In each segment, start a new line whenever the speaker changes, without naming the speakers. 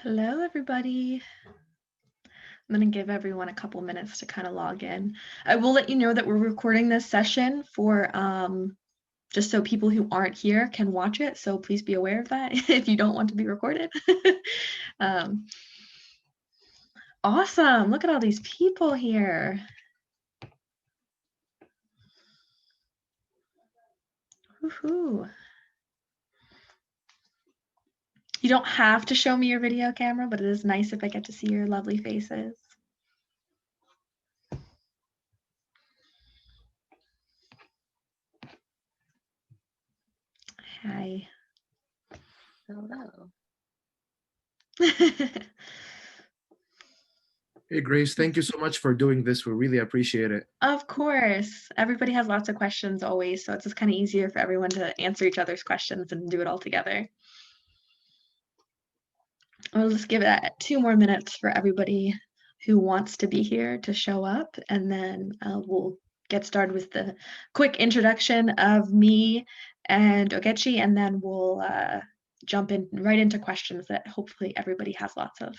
Hello, everybody. I'm going to give everyone a couple minutes to kind of log in. I will let you know that we're recording this session for just so people who aren't here can watch it. So please be aware of that if you don't want to be recorded. Awesome. Look at all these people here. Woohoo. You don't have to show me your video camera, but it is nice if I get to see your lovely faces. Hi.
Hello.
Hey, Grace, thank you so much for doing this. We really appreciate it.
Of course. Everybody has lots of questions always, so it's just kind of easier for everyone to answer each other's questions and do it all together. I'll just give it 2 more minutes for everybody who wants to be here to show up, and then we'll get started with the quick introduction of me and Ogechi, and then we'll jump in right into questions that hopefully everybody has lots of.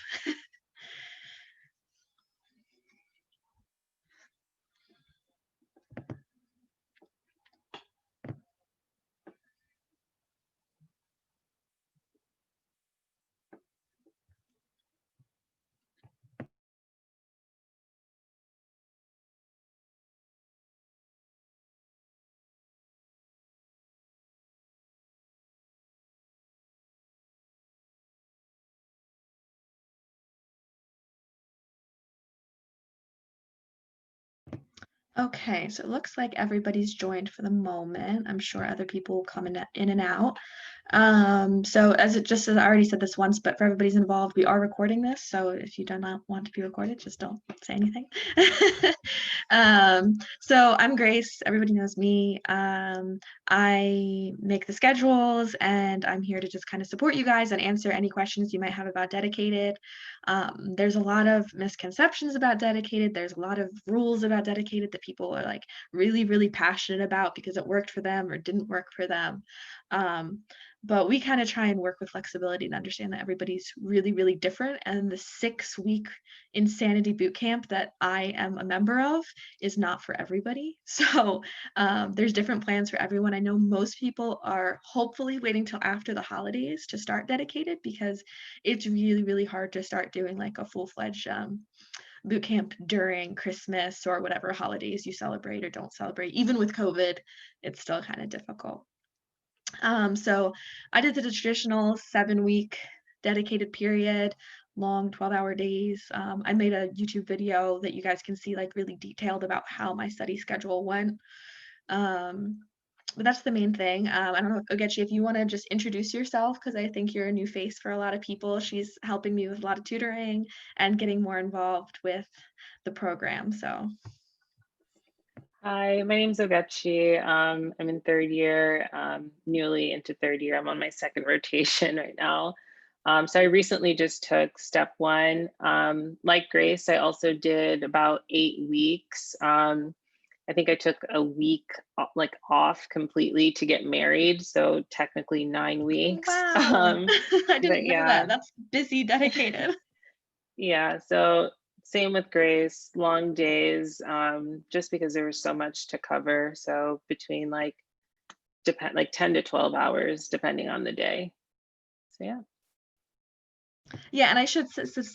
Okay, so it looks like everybody's joined for the moment. I'm sure other people will come in and out. So as I already said this once, but for everybody's involved, we are recording this. So if you do not want to be recorded, just don't say anything. So I'm Grace. Everybody knows me. I make the schedules, and I'm here to just kind of support you guys and answer any questions you might have about dedicated. There's a lot of misconceptions about dedicated. There's a lot of rules about dedicated that people are like really, really passionate about because it worked for them or didn't work for them. But we kind of try and work with flexibility and understand that everybody's really, really different. And the 6-week insanity boot camp that I am a member of is not for everybody. So there's different plans for everyone. I know most people are hopefully waiting till after the holidays to start dedicated because it's really, really hard to start doing like a full-fledged boot camp during Christmas or whatever holidays you celebrate or don't celebrate. Even with COVID, it's still kind of difficult. So I did the traditional 7-week dedicated period, long 12-hour days. I made a YouTube video that you guys can see like really detailed about how my study schedule went. But that's the main thing. I don't know, Ogechi, if you want to just introduce yourself, because I think you're a new face for a lot of people. She's helping me with a lot of tutoring and getting more involved with the program. So.
Hi, my name's Ogechi. I'm in 3rd year, newly into 3rd year. I'm on my 2nd rotation right now. So I recently just took step 1. Like Grace, I also did about 8 weeks. I think I took a week like off completely to get married. So technically 9 weeks.
Wow, I didn't know that. That's busy, dedicated.
Yeah, so same with Grace, long days, just because there was so much to cover. So between like 10 to 12 hours, depending on the day. So yeah.
Yeah, and I should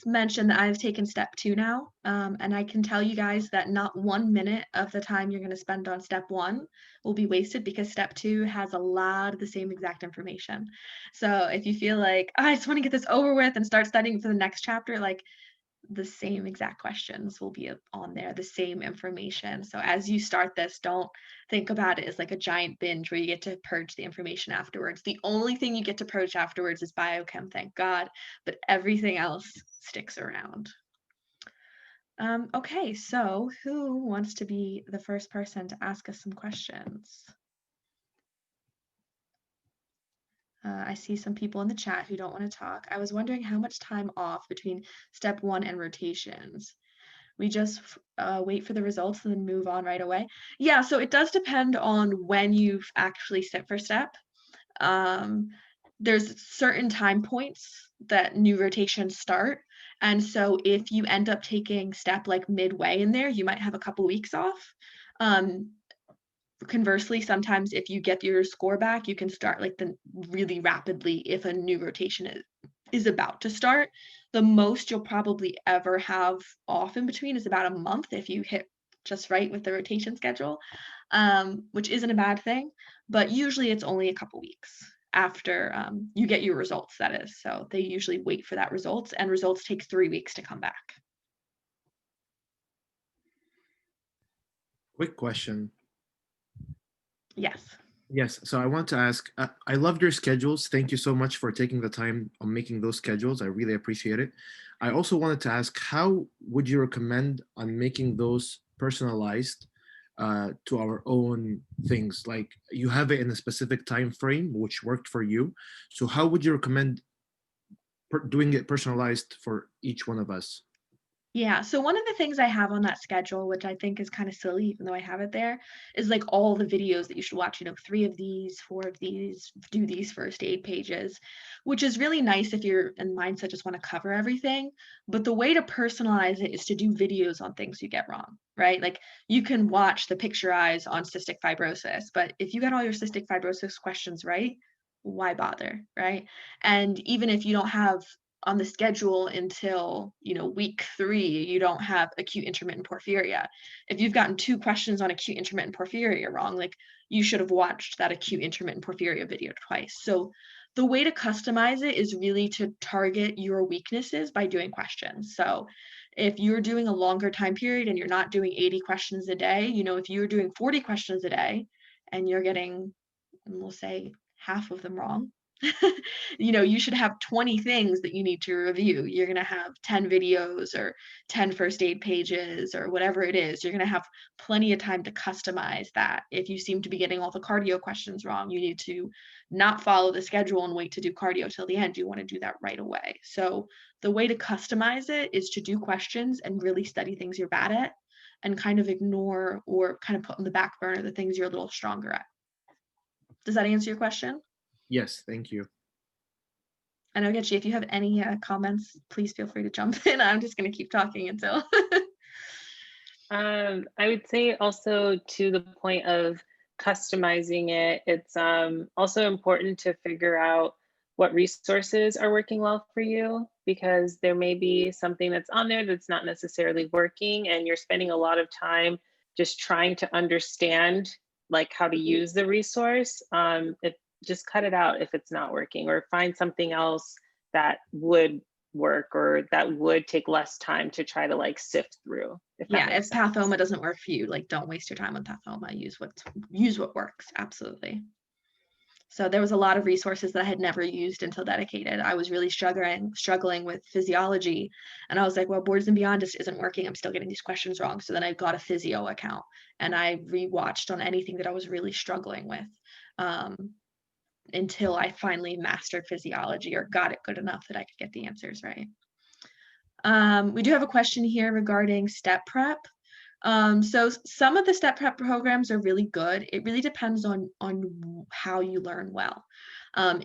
mention that I've taken step 2 now, and I can tell you guys that not 1 minute of the time you're going to spend on step 1 will be wasted because step 2 has a lot of the same exact information. So if you feel like, oh, I just want to get this over with and start studying for the next chapter, like the same exact questions will be on there, the same information. So as you start this, don't think about it as like a giant binge where you get to purge the information afterwards. The only thing you get to purge afterwards is biochem, thank God, but everything else sticks around. Okay, so who wants to be the first person to ask us some questions? I see some people in the chat who don't want to talk. I was wondering how much time off between step 1 and rotations. We just wait for the results and then move on right away. Yeah, so it does depend on when you've actually sit for step. There's certain time points that new rotations start. And so if you end up taking step like midway in there, you might have a couple weeks off. Conversely, sometimes if you get your score back, you can start like the really rapidly if a new rotation is about to start. The most you'll probably ever have off in between is about a month if you hit just right with the rotation schedule, which isn't a bad thing, but usually it's only a couple weeks after you get your results, that is. So they usually wait for that results, and results take 3 weeks to come back.
Quick question.
Yes.
Yes, so I want to ask, I loved your schedules. Thank you so much for taking the time on making those schedules. I really appreciate it. I also wanted to ask, how would you recommend on making those personalized to our own things? Like you have it in a specific time frame, which worked for you. So how would you recommend doing it personalized for each one of us?
Yeah, so one of the things I have on that schedule, which I think is kind of silly, even though I have it there, is like all the videos that you should watch, 3 of these, 4 of these, do these first aid pages, which is really nice if you're in mindset just want to cover everything. But the way to personalize it is to do videos on things you get wrong, right? Like you can watch the picture eyes on cystic fibrosis, but if you got all your cystic fibrosis questions right, why bother, right? And even if you don't have on the schedule until week 3 you don't have acute intermittent porphyria, if you've gotten 2 questions on acute intermittent porphyria wrong, like you should have watched that acute intermittent porphyria video twice. So the way to customize it is really to target your weaknesses by doing questions. So if you're doing a longer time period and you're not doing 80 questions a day, if you're doing 40 questions a day and you're getting, we'll say, half of them wrong, you should have 20 things that you need to review. You're going to have 10 videos or 10 first aid pages or whatever it is. You're going to have plenty of time to customize that. If you seem to be getting all the cardio questions wrong, you need to not follow the schedule and wait to do cardio till the end. You want to do that right away. So the way to customize it is to do questions and really study things you're bad at and kind of ignore or kind of put on the back burner the things you're a little stronger at. Does that answer your question?
Yes, thank you.
And Ogechi, if you have any comments, please feel free to jump in. I'm just going to keep talking until.
I would say also to the point of customizing it, it's also important to figure out what resources are working well for you, because there may be something that's on there that's not necessarily working and you're spending a lot of time just trying to understand like how to use the resource. Just cut it out if it's not working, or find something else that would work or that would take less time to try to like sift through. If
Pathoma doesn't work for you, like don't waste your time on Pathoma. Use what works. Absolutely. So there was a lot of resources that I had never used until Dedicated. I was really struggling with physiology, and I was like, well, Boards and Beyond just isn't working. I'm still getting these questions wrong. So then I got a Physio account and I rewatched on anything that I was really struggling with. Until I finally mastered physiology or got it good enough that I could get the answers right. We do have a question here regarding step prep. So some of the step prep programs are really good. It really depends on how you learn well.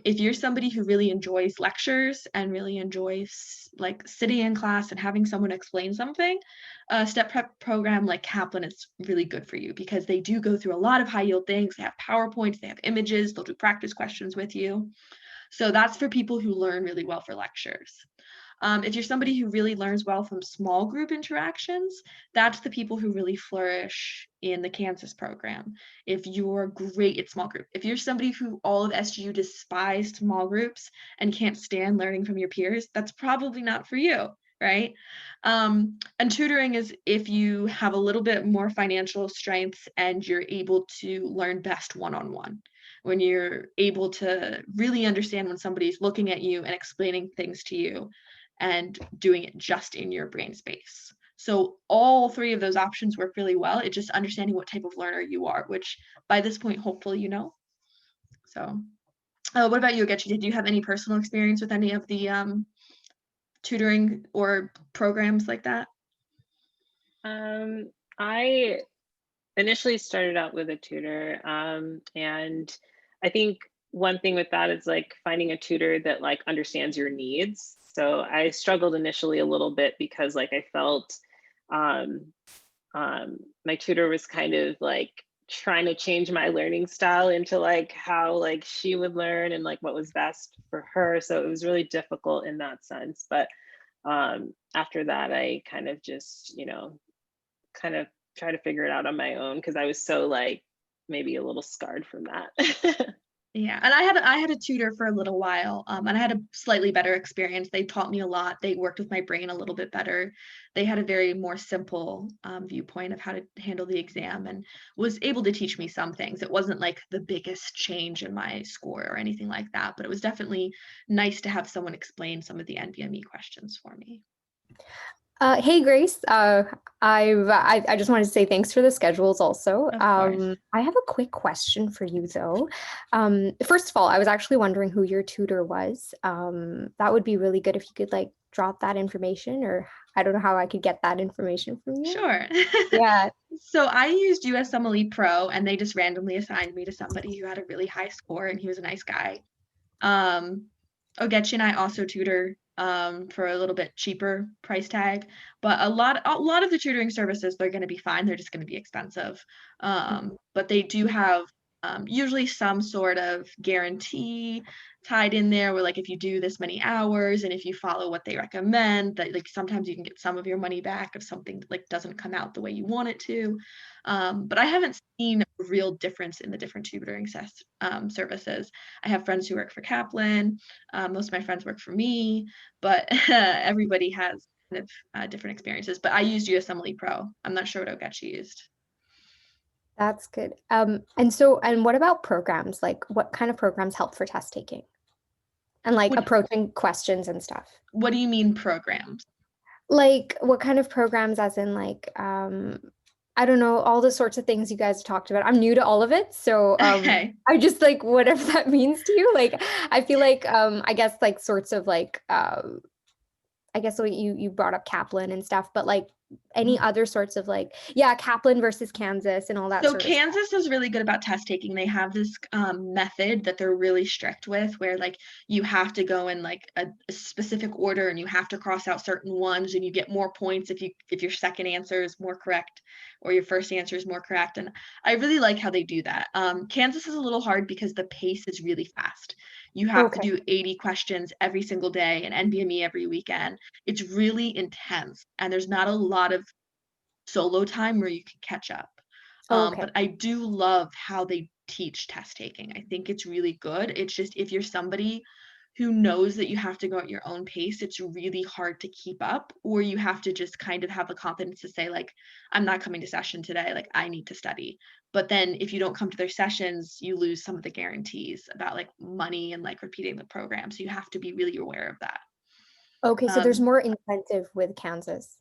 If you're somebody who really enjoys lectures and really enjoys like sitting in class and having someone explain something, a step prep program like Kaplan is really good for you because they do go through a lot of high yield things. They have PowerPoints, they have images, they'll do practice questions with you. So that's for people who learn really well for lectures. If you're somebody who really learns well from small group interactions, that's the people who really flourish in the Kansas program. If you're great at small group, if you're somebody who all of SGU despised small groups and can't stand learning from your peers, that's probably not for you, right? And tutoring is if you have a little bit more financial strength and you're able to learn best one-on-one. When you're able to really understand when somebody's looking at you and explaining things to you and doing it just in your brain space. So all 3 of those options work really well. It's just understanding what type of learner you are, which by this point, hopefully, you know. So What about you, Getchy? Did you have any personal experience with any of the tutoring or programs like that?
I initially started out with a tutor, and I think one thing with that is like finding a tutor that like understands your needs. So I struggled initially a little bit because like I felt um, my tutor was kind of like trying to change my learning style into like how like she would learn and like what was best for her. So it was really difficult in that sense. But after that, I kind of just, kind of try to figure it out on my own because I was so like maybe a little scarred from that.
Yeah, and I had a tutor for a little while, and I had a slightly better experience. They taught me a lot. They worked with my brain a little bit better. They had a very more simple viewpoint of how to handle the exam and was able to teach me some things. It wasn't like the biggest change in my score or anything like that, but it was definitely nice to have someone explain some of the NBME questions for me.
Hey Grace, I just wanted to say thanks for the schedules also.
Of course.
I have a quick question for you though. First of all, I was actually wondering who your tutor was. That would be really good if you could like drop that information, or I don't know how I could get that information from you.
Sure.
Yeah.
So I used USMLE Pro, and they just randomly assigned me to somebody who had a really high score, and he was a nice guy. Ogechi and I also tutor for a little bit cheaper price tag, but a lot of the tutoring services, they're going to be fine. They're just going to be expensive. But they do have usually some sort of guarantee tied in there where like if you do this many hours and if you follow what they recommend, that like sometimes you can get some of your money back if something like doesn't come out the way you want it to. But I haven't seen a real difference in the different tutoring services. I have friends who work for Kaplan. Most of my friends work for me, but everybody has kind of different experiences. But I used USMLE Pro. I'm not sure what Ogechi used.
That's good. And what about programs? Like what kind of programs help for test taking? And like approaching questions and stuff.
What do you mean programs?
Like what kind of programs, as in like I don't know, all the sorts of things you guys talked about. I'm new to all of it, so
Okay.
I just like whatever that means to you. Like I feel like I guess like sorts of like I guess what you brought up Kaplan and stuff, but like any other sorts of like, yeah, Kaplan versus Kansas and all that
So
sort of stuff.
Kansas is really good about test taking. They have this method that they're really strict with, where like you have to go in like a specific order and you have to cross out certain ones, and you get more points if your second answer is more correct or your first answer is more correct. And I really like how they do that. Kansas is a little hard because the pace is really fast. You have to do 80 questions every single day and NBME every weekend. It's really intense, and there's not a lot of solo time where you can catch up. But I do love how they teach test taking. I think it's really good. It's just if you're somebody who knows that you have to go at your own pace, it's really hard to keep up, or you have to just kind of have the confidence to say like, I'm not coming to session today, like I need to study. But then if you don't come to their sessions, you lose some of the guarantees about like money and like repeating the program. So you have to be really aware of that.
Okay, so there's more incentive with Kansas.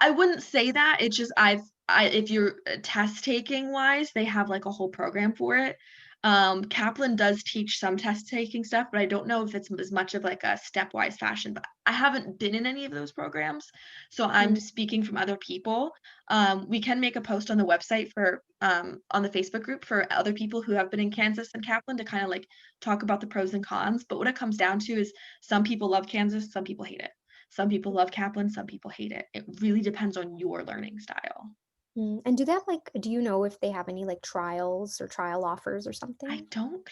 I wouldn't say that. It's just if you're test taking wise, they have like a whole program for it. Kaplan does teach some test taking stuff, but I don't know if it's as much of like a stepwise fashion. But I haven't been in any of those programs, so I'm speaking from other people. We can make a post on the website for on the Facebook group for other people who have been in Kansas and Kaplan to kind of like talk about the pros and cons. But what it comes down to is some people love Kansas, some people hate it. Some people love Kaplan, some people hate it. It really depends on your learning style.
And do they have like, do you know if they have any like trials or trial offers or something?
I don't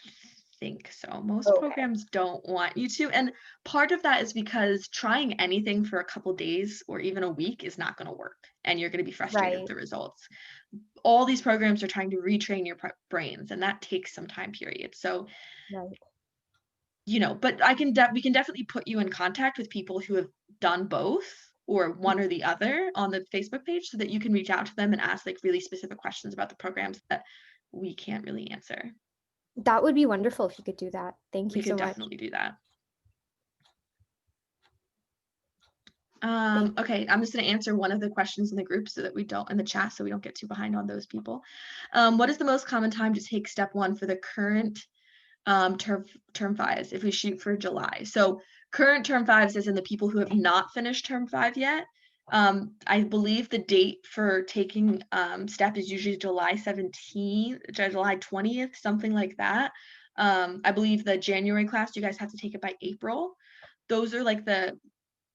think so. Most programs don't want you to. And part of that is because trying anything for a couple days or even a week is not going to work. And you're going to be frustrated with the results. All these programs are trying to retrain your brains, and that takes some time period. So, but we can definitely put you in contact with people who have done both or one or the other on the Facebook page so that you can reach out to them and ask like really specific questions about the programs that we can't really answer.
That would be wonderful if you could do that. Thank you so much.
We could definitely do that. Okay, I'm just going to answer one of the questions in the group so that we don't, in the chat, so we don't get too behind on those people. What is the most common time to take step one for the current term fives if we shoot for July. So current term fives is in the people who have not finished term 5 yet. I believe the date for taking STEP is usually July 17th, July 20th, something like that. I believe the January class, you guys have to take it by April. Those are like the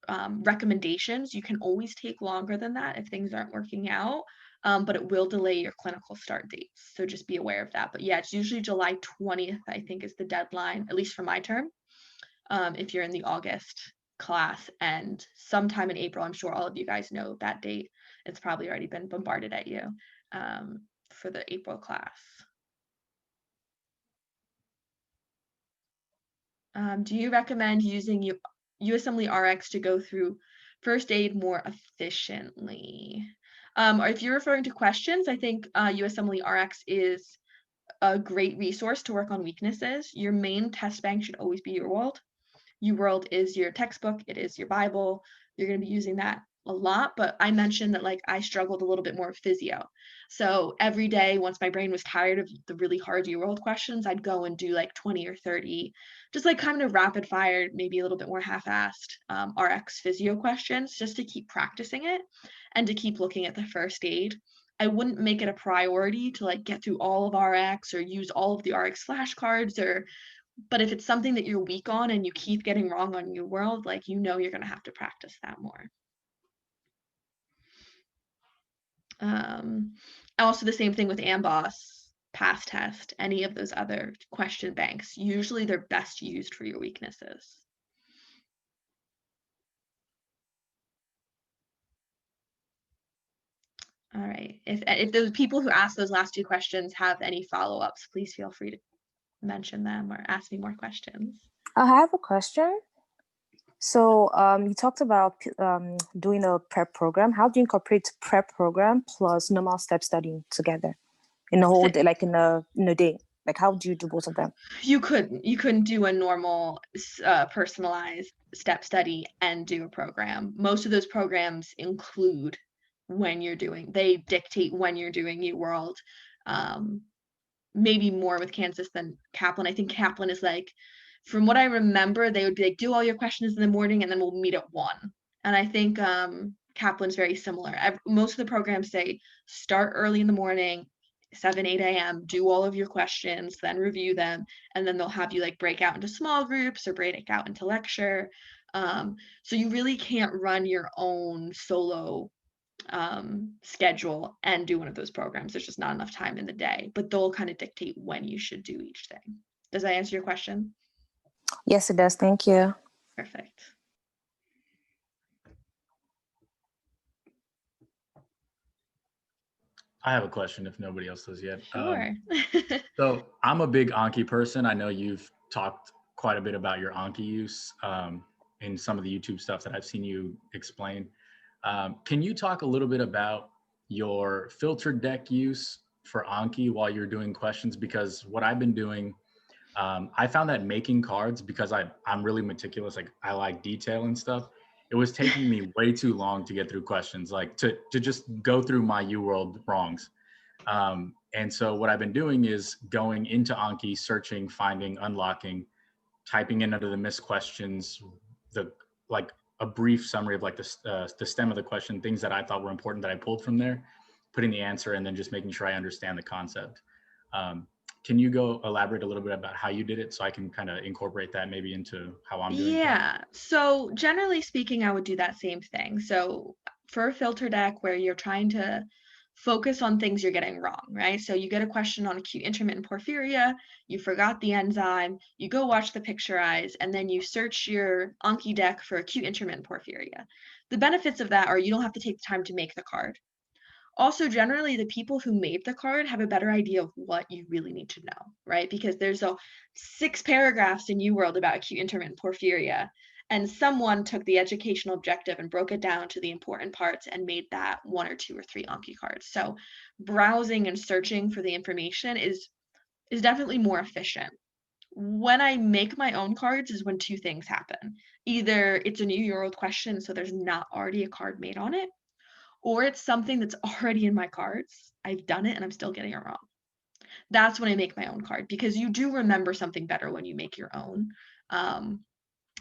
recommendations. You can always take longer than that if things aren't working out, but it will delay your clinical start dates. So just be aware of that. But yeah, it's usually July 20th, I think, is the deadline, at least for my term, if you're in the August class. And sometime in April, I'm sure all of you guys know that date. It's probably already been bombarded at you for the April class. Do you recommend using USMLE RX to go through first aid more efficiently? Or if you're referring to questions, I think USMLE RX is a great resource to work on weaknesses. Your main test bank should always be Eworld. Eworld is your textbook, it is your Bible. You're going to be using that a lot, but I mentioned that like I struggled a little bit more with physio. So every day, once my brain was tired of the really hard Eworld questions, I'd go and do like 20 or 30, just like kind of rapid fire, maybe a little bit more half-assed RX physio questions, just to keep practicing it and to keep looking at the first aid. I wouldn't make it a priority to like get through all of RX or use all of the RX flashcards but if it's something that you're weak on and you keep getting wrong on Eworld, like you're going to have to practice that more. Also the same thing with AMBOSS, past test, any of those other question banks. Usually they're best used for your weaknesses. All right. If those people who asked those last 2 questions have any follow-ups, please feel free to mention them or ask me more questions.
I have a question. So you talked about doing a prep program. How do you incorporate prep program plus normal step studying together in a whole day, like in a day? Like how do you do both of them?
You couldn't do a normal personalized step study and do a program. Most of those programs include they dictate when you're doing Eworld. Maybe more with Kansas than Kaplan. I think Kaplan is like, from what I remember, they would be like, do all your questions in the morning and then we'll meet at 1. And I think Kaplan's very similar. Most of the programs say start early in the morning, 7, 8 a.m., do all of your questions, then review them, and then they'll have you like break out into small groups or break out into lecture. So you really can't run your own solo schedule and do one of those programs. There's just not enough time in the day, but they'll kind of dictate when you should do each thing. Does that answer your question?
Yes, it does. Thank you.
Perfect.
I have a question if nobody else does yet.
Sure.
So I'm a big Anki person. I know you've talked quite a bit about your Anki use in some of the YouTube stuff that I've seen you explain. Can you talk a little bit about your filter deck use for Anki while you're doing questions? Because what I've been doing, I found that making cards, because I'm really meticulous, like I like detail and stuff. It was taking me way too long to get through questions, like to just go through my Eworld wrongs. And so what I've been doing is going into Anki, searching, finding, unlocking, typing in under the missed questions, like a brief summary of like the stem of the question, things that I thought were important that I pulled from there, putting the answer, and then just making sure I understand the concept. Can you go elaborate a little bit about how you did it so I can kind of incorporate that maybe into how I'm doing?
Yeah. So generally speaking, I would do that same thing. So for a filter deck where you're trying to focus on things you're getting wrong, right? So you get a question on acute intermittent porphyria, you forgot the enzyme, you go watch the picture eyes, and then you search your Anki deck for acute intermittent porphyria. The benefits of that are you don't have to take the time to make the card. Also, generally, the people who made the card have a better idea of what you really need to know, right? Because there's 6 paragraphs in Eworld about acute intermittent porphyria, and someone took the educational objective and broke it down to the important parts and made that 1 or 2 or 3 Anki cards. So browsing and searching for the information is definitely more efficient. When I make my own cards is when 2 things happen. Either it's a new Eworld question, so there's not already a card made on it, or it's something that's already in my cards. I've done it and I'm still getting it wrong. that's when I make my own card, because you do remember something better when you make your own.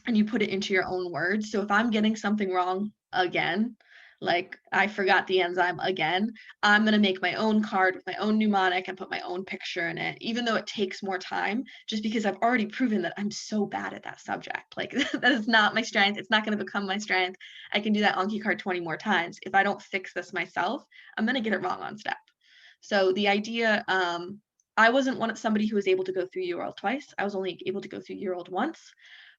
And you put it into your own words. So if I'm getting something wrong again, like I forgot the enzyme again, I'm going to make my own card with my own mnemonic and put my own picture in it, even though it takes more time, just because I've already proven that I'm so bad at that subject. Like that is not my strength. It's not going to become my strength. I can do that Anki card 20 more times. If I don't fix this myself, I'm going to get it wrong on step. So the idea, I wasn't somebody who was able to go through Eworld twice. I was only able to go through Eworld once.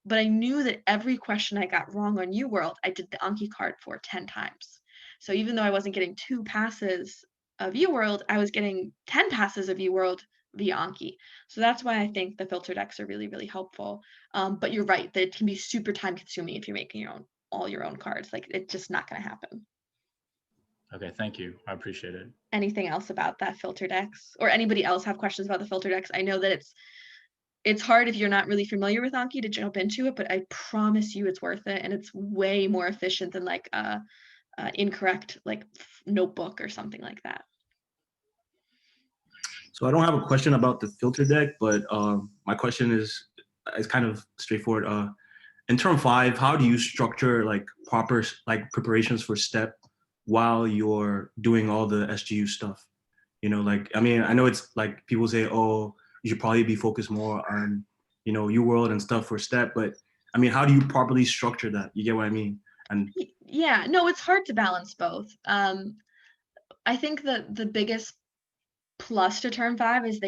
But I knew that every question I got wrong on Eworld, I did the Anki card for 10 times. So even though I wasn't getting 2 passes of Eworld, I was getting 10 passes of Eworld via Anki. So that's why I think the filter decks are really, really helpful. But you're right, that it can be super time consuming if you're making all your own cards. Like it's just not going to happen.
Okay, thank you. I appreciate it.
Anything else about that filter decks, or anybody else have questions about the filter decks? I know that it's hard if you're not really familiar with Anki to jump into it, but I promise you it's worth it, and it's way more efficient than like a incorrect like notebook or something like that.
So I don't have a question about the filter deck, but my question is kind of straightforward. In term 5, how do you structure like proper like preparations for STEP while you're doing all the SGU stuff? You know, like, I mean, I know it's like people say, oh, you should probably be focused more on, you know, Eworld and stuff for STEP, but I mean, how do you properly structure that? You get what I mean? And
yeah, no, it's hard to balance both. I think that the biggest plus to term 5 is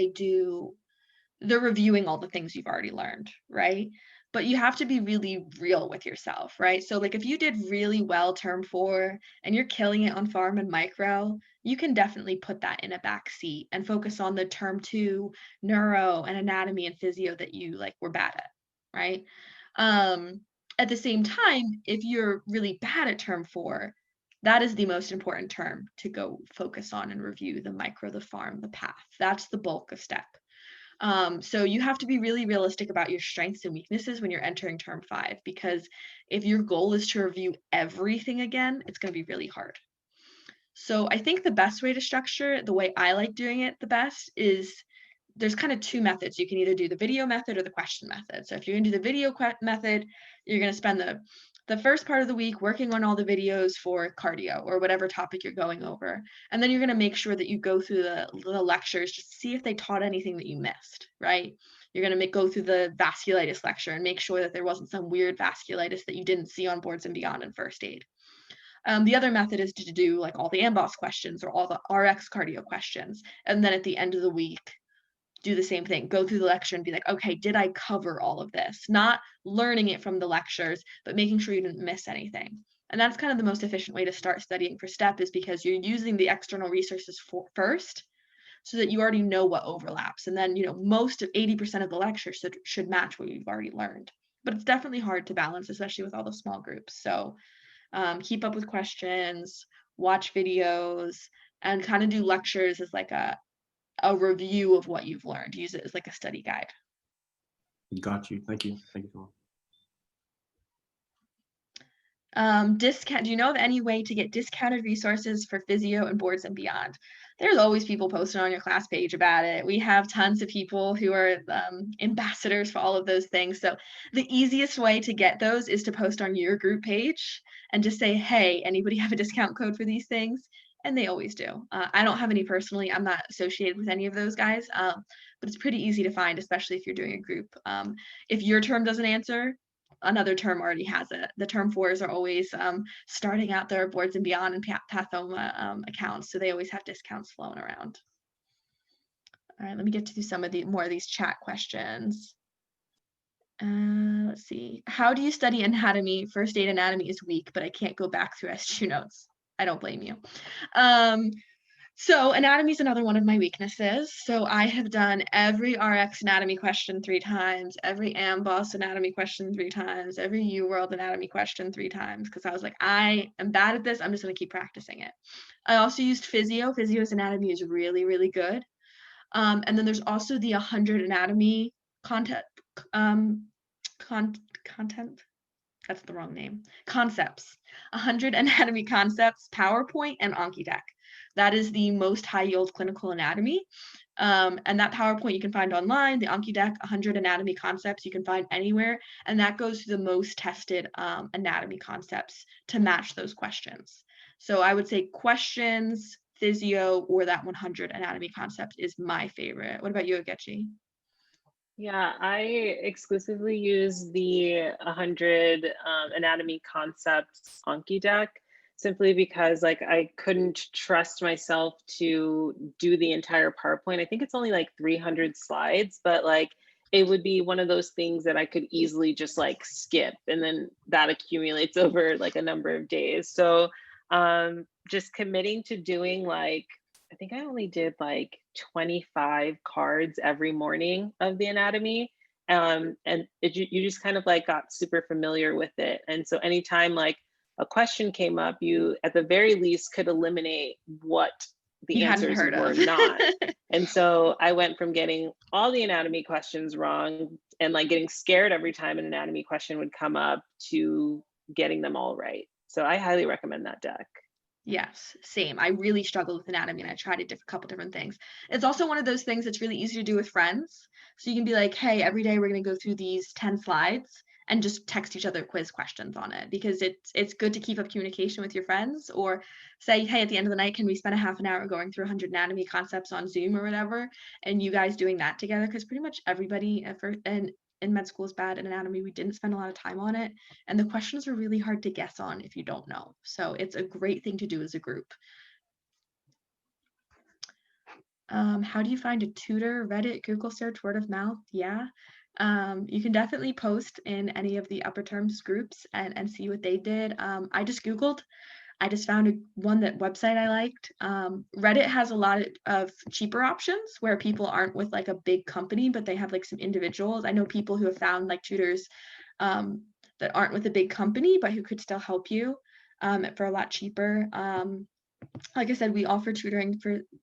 they're reviewing all the things you've already learned, right? But you have to be really real with yourself, right? So like if you did really well term 4 and you're killing it on farm and micro, you can definitely put that in a back seat and focus on the term 2 neuro and anatomy and physio that you like were bad at, right? At the same time, if you're really bad at term 4, that is the most important term to go focus on and review: the micro, the farm, the path. That's the bulk of STEP. So you have to be really realistic about your strengths and weaknesses when you're entering term 5, because if your goal is to review everything again, it's going to be really hard. So I think the best way to structure it, the way I like doing it the best, is there's kind of 2 methods. You can either do the video method or the question method. So if you're going to do the video method, you're going to spend the first part of the week working on all the videos for cardio or whatever topic you're going over. And then you're going to make sure that you go through the lectures just to see if they taught anything that you missed, right? You're going to go through the vasculitis lecture and make sure that there wasn't some weird vasculitis that you didn't see on Boards and Beyond in first aid. The other method is to do like all the AMBOSS questions or all the RX cardio questions. And then at the end of the week, do the same thing, go through the lecture and be like, okay, did I cover all of this? Not learning it from the lectures, but making sure you didn't miss anything. And that's kind of the most efficient way to start studying for STEP, is because you're using the external resources first, so that you already know what overlaps. And then, most of 80% of the lectures should match what you've already learned. But it's definitely hard to balance, especially with all the small groups. So keep up with questions, watch videos, and kind of do lectures as like a review of what you've learned. Use it as like a study guide.
got you. Thank you. Thank you so much.
Discount. Do you know of any way to get discounted resources for Physio and Boards and Beyond? There's always people posting on your class page about it. We have tons of people who are ambassadors for all of those things. So the easiest way to get those is to post on your group page and just say, hey, anybody have a discount code for these things? And they always do. I don't have any personally. I'm not associated with any of those guys, but it's pretty easy to find, especially if you're doing a group. If your term doesn't answer, another term already has it. The term 4s are always starting out their Boards and Beyond and Pathoma accounts, so they always have discounts flowing around. All right, let me get to some of more of these chat questions. Let's see. How do you study anatomy? First aid anatomy is weak, but I can't go back through SGU notes. I don't blame you. So anatomy is another one of my weaknesses. So I have done every RX anatomy question 3 times, every AMBOSS anatomy question 3 times, every Eworld anatomy question 3 times, because I was like, I am bad at this. I'm just going to keep practicing it. I also used Physio. Physio's anatomy is really, really good. And then there's also the 100 anatomy content. That's the wrong name. Concepts. 100 anatomy concepts, PowerPoint, and Anki deck. That is the most high yield clinical anatomy. And that PowerPoint you can find online, the Anki deck, 100 anatomy concepts you can find anywhere. And that goes to the most tested anatomy concepts to match those questions. So I would say questions, physio, or that 100 anatomy concepts is my favorite. What about you, Agechi?
Yeah, I exclusively use the 100 anatomy concepts Anki deck simply because like I couldn't trust myself to do the entire PowerPoint. I think it's only like 300 slides, but like it would be one of those things that I could easily just like skip, and then that accumulates over like a number of days. So just committing to doing like, I think I only did like 25 cards every morning of the anatomy. And you just kind of like got super familiar with it. And so anytime like a question came up, you at the very least could eliminate what the
You hadn't
answers
heard
were
of.
not. And so I went from getting all the anatomy questions wrong and like getting scared every time an anatomy question would come up to getting them all right. So I highly recommend that deck.
Yes, same. I really struggled with anatomy and I tried a couple different things. It's also one of those things that's really easy to do with friends. So you can be like, hey, every day we're going to go through these 10 slides and just text each other quiz questions on it, because it's good to keep up communication with your friends, or say, hey, at the end of the night, can we spend a half an hour going through 100 anatomy concepts on Zoom or whatever, and you guys doing that together, because pretty much everybody in med school is bad in anatomy. We didn't spend a lot of time on it, and the questions are really hard to guess on if you don't know. So it's a great thing to do as a group. How do you find a tutor? Reddit, Google search, word of mouth? Yeah. You can definitely post in any of the upper terms groups and see what they did. I just Googled. I just found one website I liked. Reddit has a lot of cheaper options where people aren't with like a big company, but they have like some individuals. I know people who have found like tutors that aren't with a big company, but who could still help you for a lot cheaper. Like I said, we offer tutoring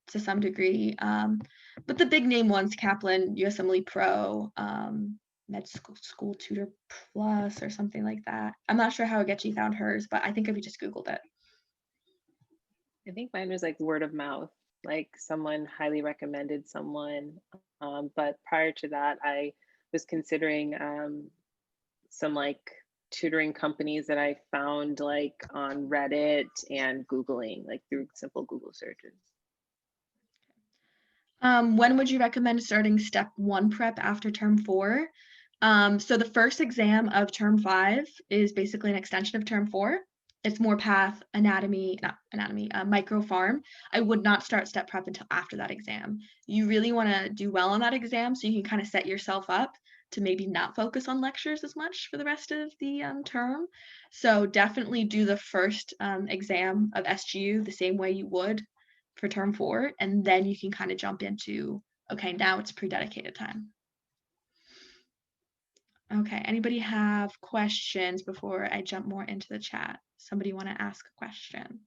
to some degree, but the big name ones, Kaplan, USMLE Pro, Med School Tutor Plus, or something like that. I'm not sure how Agechi found hers, but I think if you just Googled it.
I think mine was like word of mouth, like someone highly recommended someone. But prior to that, I was considering some like tutoring companies that I found like on Reddit and Googling, like through simple Google searches.
When would you recommend starting step 1 prep after term 4? So the first exam of term 5 is basically an extension of term 4. It's more path, micro pharm. I would not start step prep until after that exam. You really want to do well on that exam so you can kind of set yourself up to maybe not focus on lectures as much for the rest of the term. So definitely do the first exam of SGU the same way you would for term 4, and then you can kind of jump into, okay, now it's pre-dedicated time. Okay, anybody have questions before I jump more into the chat? Somebody want to ask a question?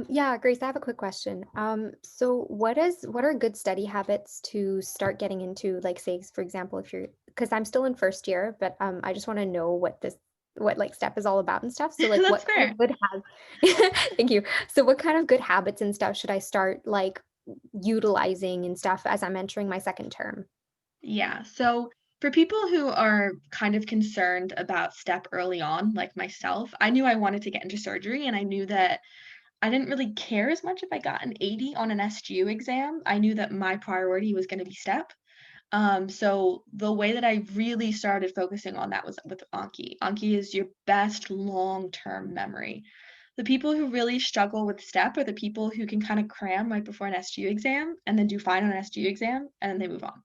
Yeah, Grace, I have a quick question. So what are good study habits to start getting into, like say, for example, because I'm still in first year, but I just want to know what like step is all about and stuff. So like
That's
what kind of good thank you. So what kind of good habits and stuff should I start like utilizing and stuff as I'm entering my second term?
Yeah, so for people who are kind of concerned about step early on, like myself, I knew I wanted to get into surgery, and I knew that I didn't really care as much if I got an 80 on an SGU exam. I knew that my priority was going to be step. So the way that I really started focusing on that was with Anki. Anki is your best long-term memory. The people who really struggle with step are the people who can kind of cram right before an SGU exam and then do fine on an SGU exam and then they move on.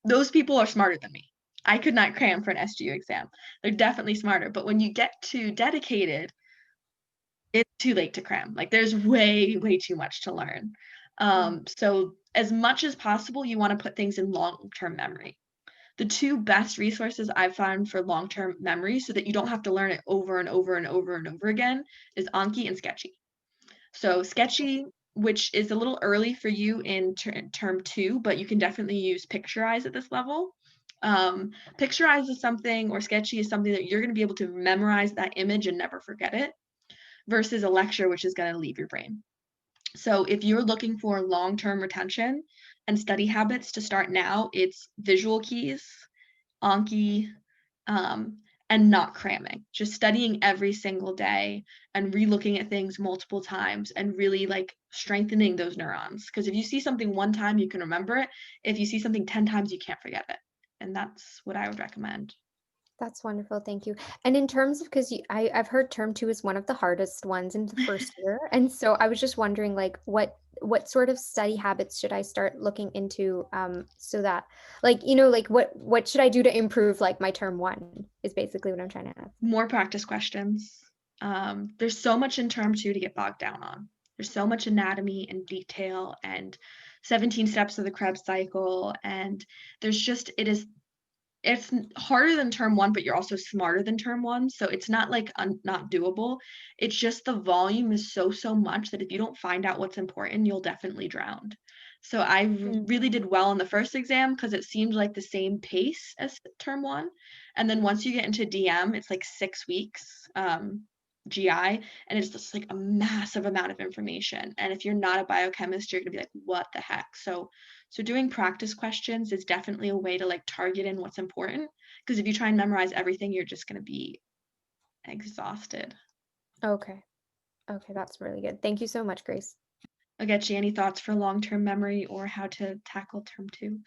Those people are smarter than me. I could not cram for an SGU exam. They're definitely smarter. But when you get to dedicated, it's too late to cram. Like there's way, way too much to learn. So as much as possible, you want to put things in long-term memory. The two best resources I've found for long-term memory so that you don't have to learn it over and over and over and over again is Anki and Sketchy. So Sketchy, which is a little early for you in term 2, but you can definitely use Picturize at this level. Picturize is something, or Sketchy is something that you're going to be able to memorize that image and never forget it, versus a lecture, which is going to leave your brain. So if you're looking for long-term retention, and study habits to start now, it's visual keys, Anki, and not cramming, just studying every single day and re-looking at things multiple times and really like strengthening those neurons. Because if you see something one time, you can remember it. If you see something 10 times, you can't forget it. And that's what I would recommend.
That's wonderful. Thank you. And in terms of, because I've heard term 2 is one of the hardest ones in the first year. And so I was just wondering, like, what sort of study habits should I start looking into, so that, like, you know, like what should I do to improve like my term 1 is basically what I'm trying to ask.
More practice questions. There's so much in term 2 to get bogged down on. There's so much anatomy and detail and 17 steps of the Krebs cycle. And there's just, it's harder than term 1, but you're also smarter than term 1. So it's not like not doable. It's just the volume is so much that if you don't find out what's important, you'll definitely drown. So I really did well in the first exam because it seemed like the same pace as term 1. And then once you get into DM, it's like 6 weeks GI, and it's just like a massive amount of information. And if you're not a biochemist, you're gonna be like, what the heck? So doing practice questions is definitely a way to like target in what's important, because if you try and memorize everything, you're just going to be exhausted.
Okay, that's really good. Thank you so much, Grace.
I'll get you any thoughts for long-term memory or how to tackle term 2.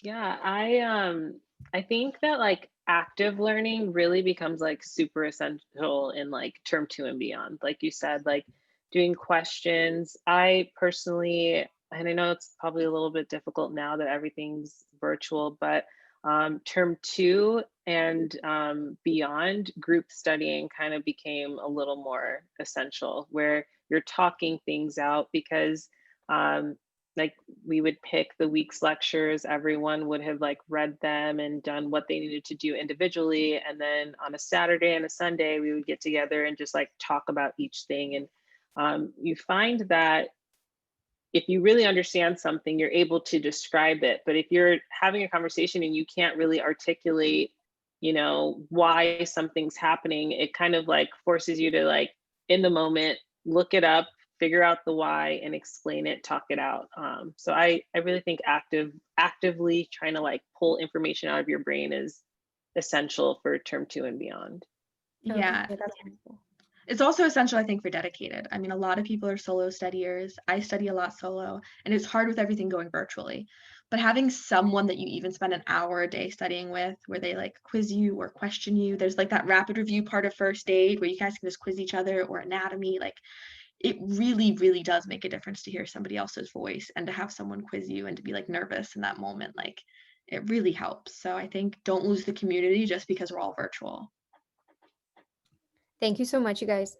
Yeah, I think that like active learning really becomes like super essential in like term 2 and beyond. Like you said, like doing questions. I personally, and I know it's probably a little bit difficult now that everything's virtual, but term 2 and beyond, group studying kind of became a little more essential, where you're talking things out, because like we would pick the week's lectures, everyone would have like read them and done what they needed to do individually. And then on a Saturday and a Sunday, we would get together and just like talk about each thing. And you find that if you really understand something, you're able to describe it. But if you're having a conversation and you can't really articulate, you know, why something's happening, it kind of like forces you to like in the moment, look it up, figure out the why and explain it, talk it out. So I really think actively trying to like pull information out of your brain is essential for term 2 and beyond.
Yeah.
Okay, that's wonderful.
It's also essential, I think, for dedicated. I mean, a lot of people are solo studiers. I study a lot solo, and it's hard with everything going virtually. But having someone that you even spend an hour a day studying with, where they like quiz you or question you, there's like that rapid review part of first aid where you guys can just quiz each other, or anatomy, like it really does make a difference to hear somebody else's voice and to have someone quiz you and to be like nervous in that moment. Like it really helps. So I think don't lose the community just because we're all virtual.
Thank you so much, you guys.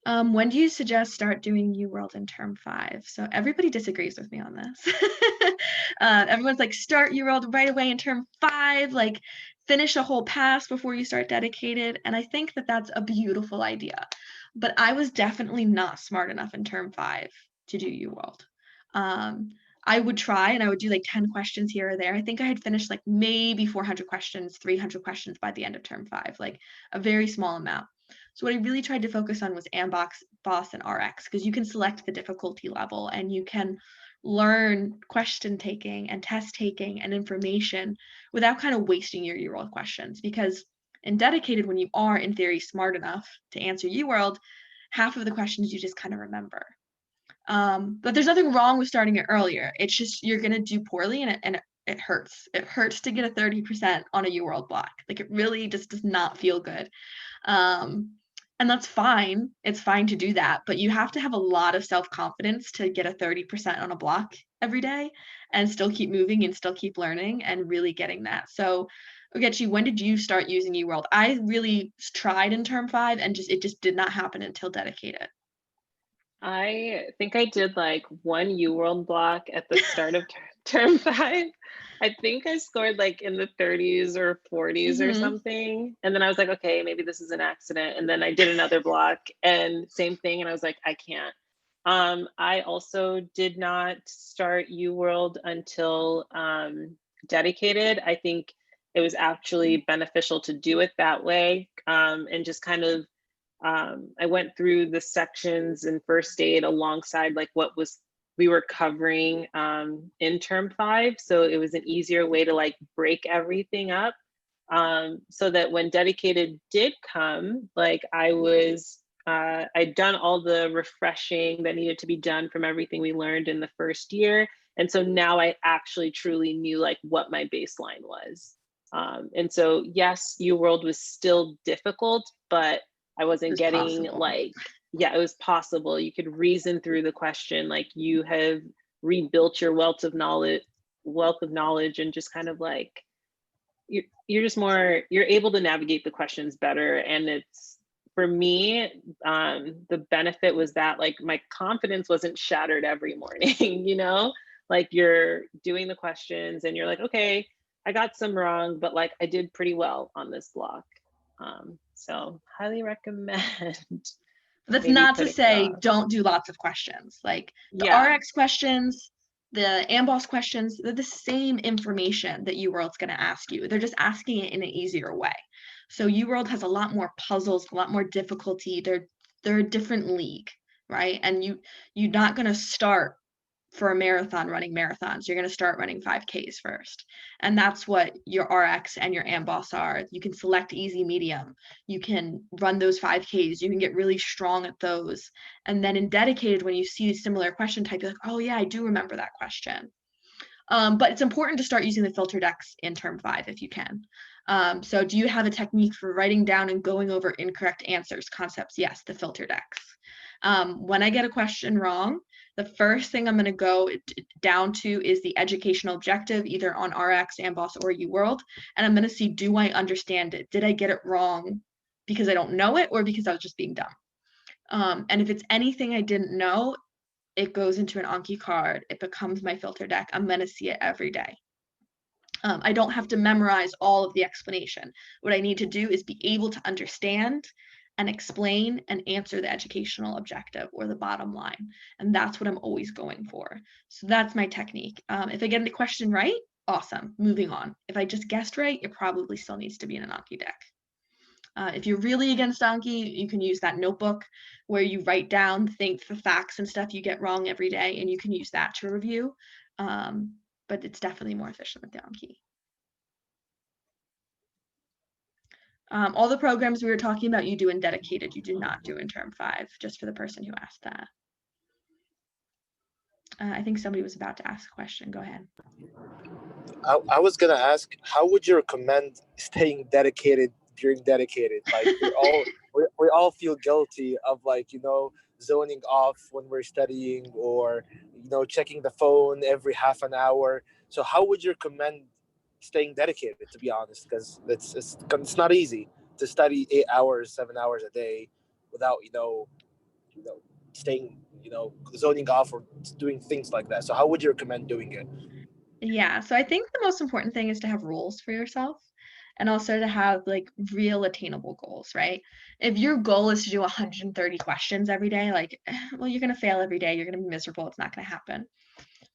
When do you suggest start doing Eworld in term 5? So everybody disagrees with me on this. Everyone's like, start Eworld right away in term 5, like finish a whole pass before you start dedicated. And I think that that's a beautiful idea. But I was definitely not smart enough in term 5 to do Eworld. I would try and I would do like 10 questions here or there. I think I had finished like maybe 400 questions, 300 questions by the end of term 5, like a very small amount. So what I really tried to focus on was Ambox, Boss, and RX, because you can select the difficulty level and you can learn question taking and test taking and information without kind of wasting your Eworld questions. Because in dedicated, when you are in theory smart enough to answer Eworld, half of the questions you just kind of remember. But there's nothing wrong with starting it earlier. It's just you're gonna do poorly, and it hurts. It hurts to get a 30% on a Eworld block. Like it really just does not feel good. And that's fine. It's fine to do that, but you have to have a lot of self-confidence to get a 30% on a block every day and still keep moving and still keep learning and really getting that. So Ogechi, when did you start using Eworld? I really tried in term 5 and it just did not happen until dedicated.
I think I did like one Eworld block at the start of term 5. I think I scored like in the 30s or 40s or something. And then I was like, okay, maybe this is an accident. And then I did another block and same thing. And I was like, I can't. I also did not start Eworld until dedicated. I think it was actually beneficial to do it that way, and just kind of I went through the sections in first aid alongside like what was we were covering in term 5. So it was an easier way to like break everything up. So that when dedicated did come, like I'd done all the refreshing that needed to be done from everything we learned in the first year. And so now I actually truly knew like what my baseline was. And so yes, Eworld was still difficult, but I wasn't getting
possible.
like, yeah, it was possible. You could reason through the question, like you have rebuilt your wealth of knowledge and just kind of like, you're just more, you're able to navigate the questions better. And it's, for me, the benefit was that like my confidence wasn't shattered every morning, you know, like you're doing the questions and you're like, okay, I got some wrong, but like I did pretty well on this block. So highly recommend.
That's
maybe
not to
putting it
say
off.
don't do lots of questions. Like the
Yeah.
RX questions, the AMBOSS questions, they're the same information that Eworld's going to ask you. They're just asking it in an easier way. So Eworld has a lot more puzzles, a lot more difficulty. They're a different league, right? And you're not going to start for a marathon running marathons. You're going to start running 5Ks first. And that's what your RX and your AMBOSS are. You can select easy, medium. You can run those 5Ks. You can get really strong at those. And then in dedicated, when you see a similar question type, you're like, oh yeah, I do remember that question. But it's important to start using the filter decks in term 5 if you can. So do you have a technique for writing down and going over incorrect answers, concepts? Yes, the filter decks. When I get a question wrong, the first thing I'm going to go down to is the educational objective, either on RX, AMBOSS, or Eworld. And I'm going to see, do I understand it? Did I get it wrong because I don't know it or because I was just being dumb? And if it's anything I didn't know, it goes into an Anki card. It becomes my filter deck. I'm going to see it every day. I don't have to memorize all of the explanation. What I need to do is be able to understand and explain and answer the educational objective or the bottom line. And that's what I'm always going for. So that's my technique. If I get the question right, awesome, moving on. If I just guessed right, it probably still needs to be in an Anki deck. If you're really against Anki, you can use that notebook where you write down the facts and stuff you get wrong every day, and you can use that to review. But it's definitely more efficient with the Anki. All the programs we were talking about, you do in dedicated, you do not do in term 5, just for the person who asked that. I think somebody was about to ask a question. Go ahead.
I was gonna ask, how would you recommend staying dedicated during dedicated? Like we all feel guilty of like, you know, zoning off when we're studying, or you know, checking the phone every half an hour. So how would you recommend staying dedicated, to be honest? Because it's not easy to study 8 hours, 7 hours a day without staying, zoning off or doing things like that. So how would you recommend doing it?
Yeah, so I think the most important thing is to have rules for yourself, and also to have like real attainable goals, right? If your goal is to do 130 questions every day, like, well, you're going to fail every day. You're going to be miserable. It's not going to happen.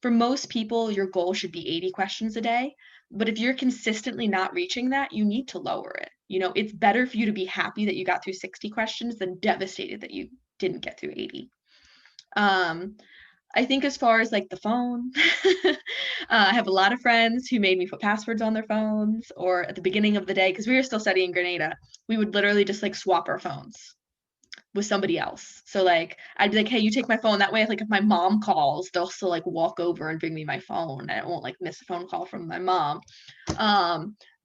For most people, your goal should be 80 questions a day. But if you're consistently not reaching that, you need to lower it. You know, it's better for you to be happy that you got through 60 questions than devastated that you didn't get through 80. I think as far as like the phone, I have a lot of friends who made me put passwords on their phones, or at the beginning of the day, because we were still studying Grenada, we would literally just like swap our phones with somebody else. So like I'd be like, hey, you take my phone. That way, like if my mom calls, they'll still like walk over and bring me my phone. I won't like miss a phone call from my mom.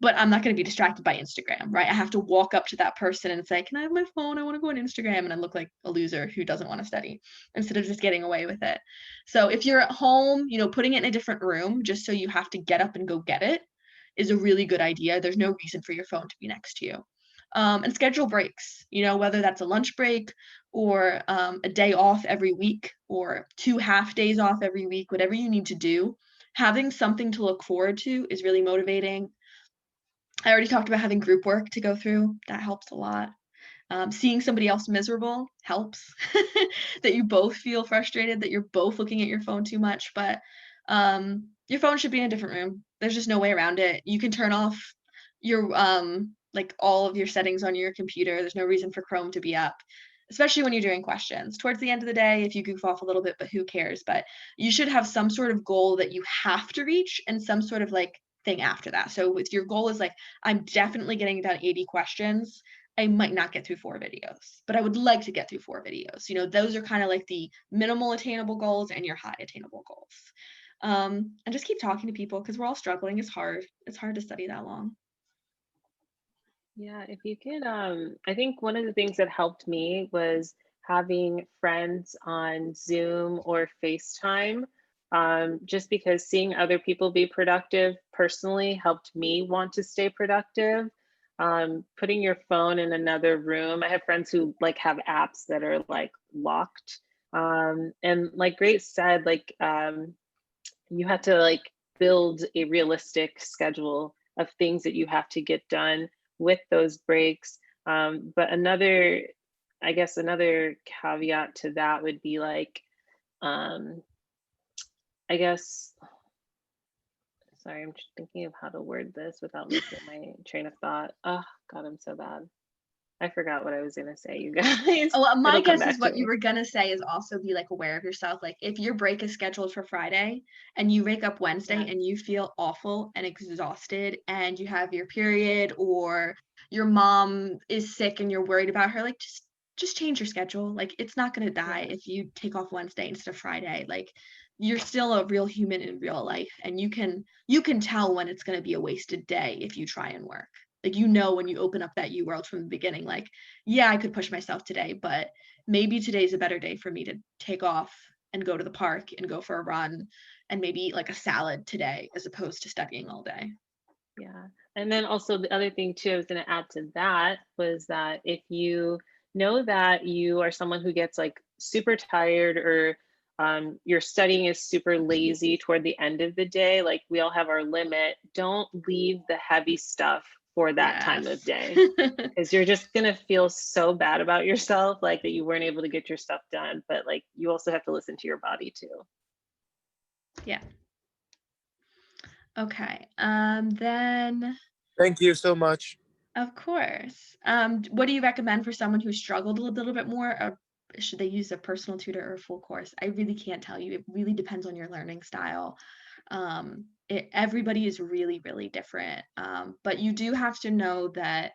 But I'm not going to be distracted by Instagram, right? I have to walk up to that person and say, can I have my phone? I want to go on Instagram. And I look like a loser who doesn't want to study, instead of just getting away with it. So if you're at home, you know, putting it in a different room just so you have to get up and go get it is a really good idea. There's no reason for your phone to be next to you. And schedule breaks, you know, whether that's a lunch break or a day off every week or 2 half days off every week, whatever you need to do. Having something to look forward to is really motivating. I already talked about having group work to go through. That helps a lot. Seeing somebody else miserable helps. That you both feel frustrated, that you're both looking at your phone too much, but your phone should be in a different room. There's just no way around it. You can turn off your like all of your settings on your computer. There's no reason for Chrome to be up. especially when you're doing questions. Towards the end of the day, if you goof off a little bit, but who cares? But you should have some sort of goal that you have to reach and some sort of like thing after that. So if your goal is like, I'm definitely getting done 80 questions, I might not get through 4 videos, but I would like to get through 4 videos. You know, those are kind of like the minimal attainable goals and your high attainable goals. And just keep talking to people because we're all struggling. It's hard. It's hard to study that long.
Yeah, if you could, I think one of the things that helped me was having friends on Zoom or FaceTime, just because seeing other people be productive personally helped me want to stay productive. Putting your phone in another room. I have friends who like have apps that are like locked. And like Grace said, like you have to like build a realistic schedule of things that you have to get done with those breaks. But I guess another caveat to that would be like, I guess, sorry, I'm just thinking of how to word this without losing my train of thought. Oh God, I'm so bad. I forgot what I was gonna say, you guys.
Oh, my
It'll come
guess
back
is
to
what
me.
you were gonna say is also be like aware of yourself. Like if your break is scheduled for Friday and you wake up Wednesday
Yeah.
and you feel awful and exhausted and you have your period or your mom is sick and you're worried about her, like just change your schedule. Like it's not gonna die
Yeah.
if you take off Wednesday instead of Friday. Like you're still a real human in real life and you can tell when it's gonna be a wasted day if you try and work. Like, you know, when you open up that Eworld from the beginning, like, yeah, I could push myself today, but maybe today's a better day for me to take off and go to the park and go for a run and maybe eat like a salad today as opposed to studying all day.
Yeah. And then also the other thing too, I was going to add to that was that if you know that you are someone who gets like super tired or your studying is super lazy toward the end of the day, like we all have our limit, don't leave the heavy stuff for that time of day. Because you're just going to feel so bad about yourself, like that you weren't able to get your stuff done. But like you also have to listen to your body too.
Yeah. Okay. Then
Thank you so much.
of course. What do you recommend for someone who struggled a little bit more? Or should they use a personal tutor or a full course? I really can't tell you. It really depends on your learning style. Everybody is really, really different. But you do have to know that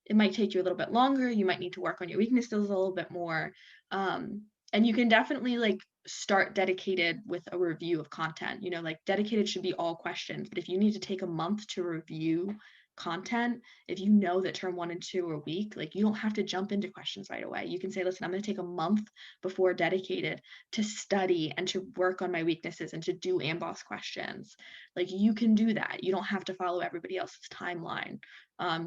it might take you a little bit longer. You might need to work on your weaknesses a little bit more. And you can definitely like start dedicated with a review of content. You know, like dedicated should be all questions. But if you need to take a month to review content, if you know that term 1 and 2 are weak, like you don't have to jump into questions right away. You can say, listen, I'm going to take a month before dedicated to study and to work on my weaknesses and to do amboss questions. Like you can do that. You don't have to follow everybody else's timeline.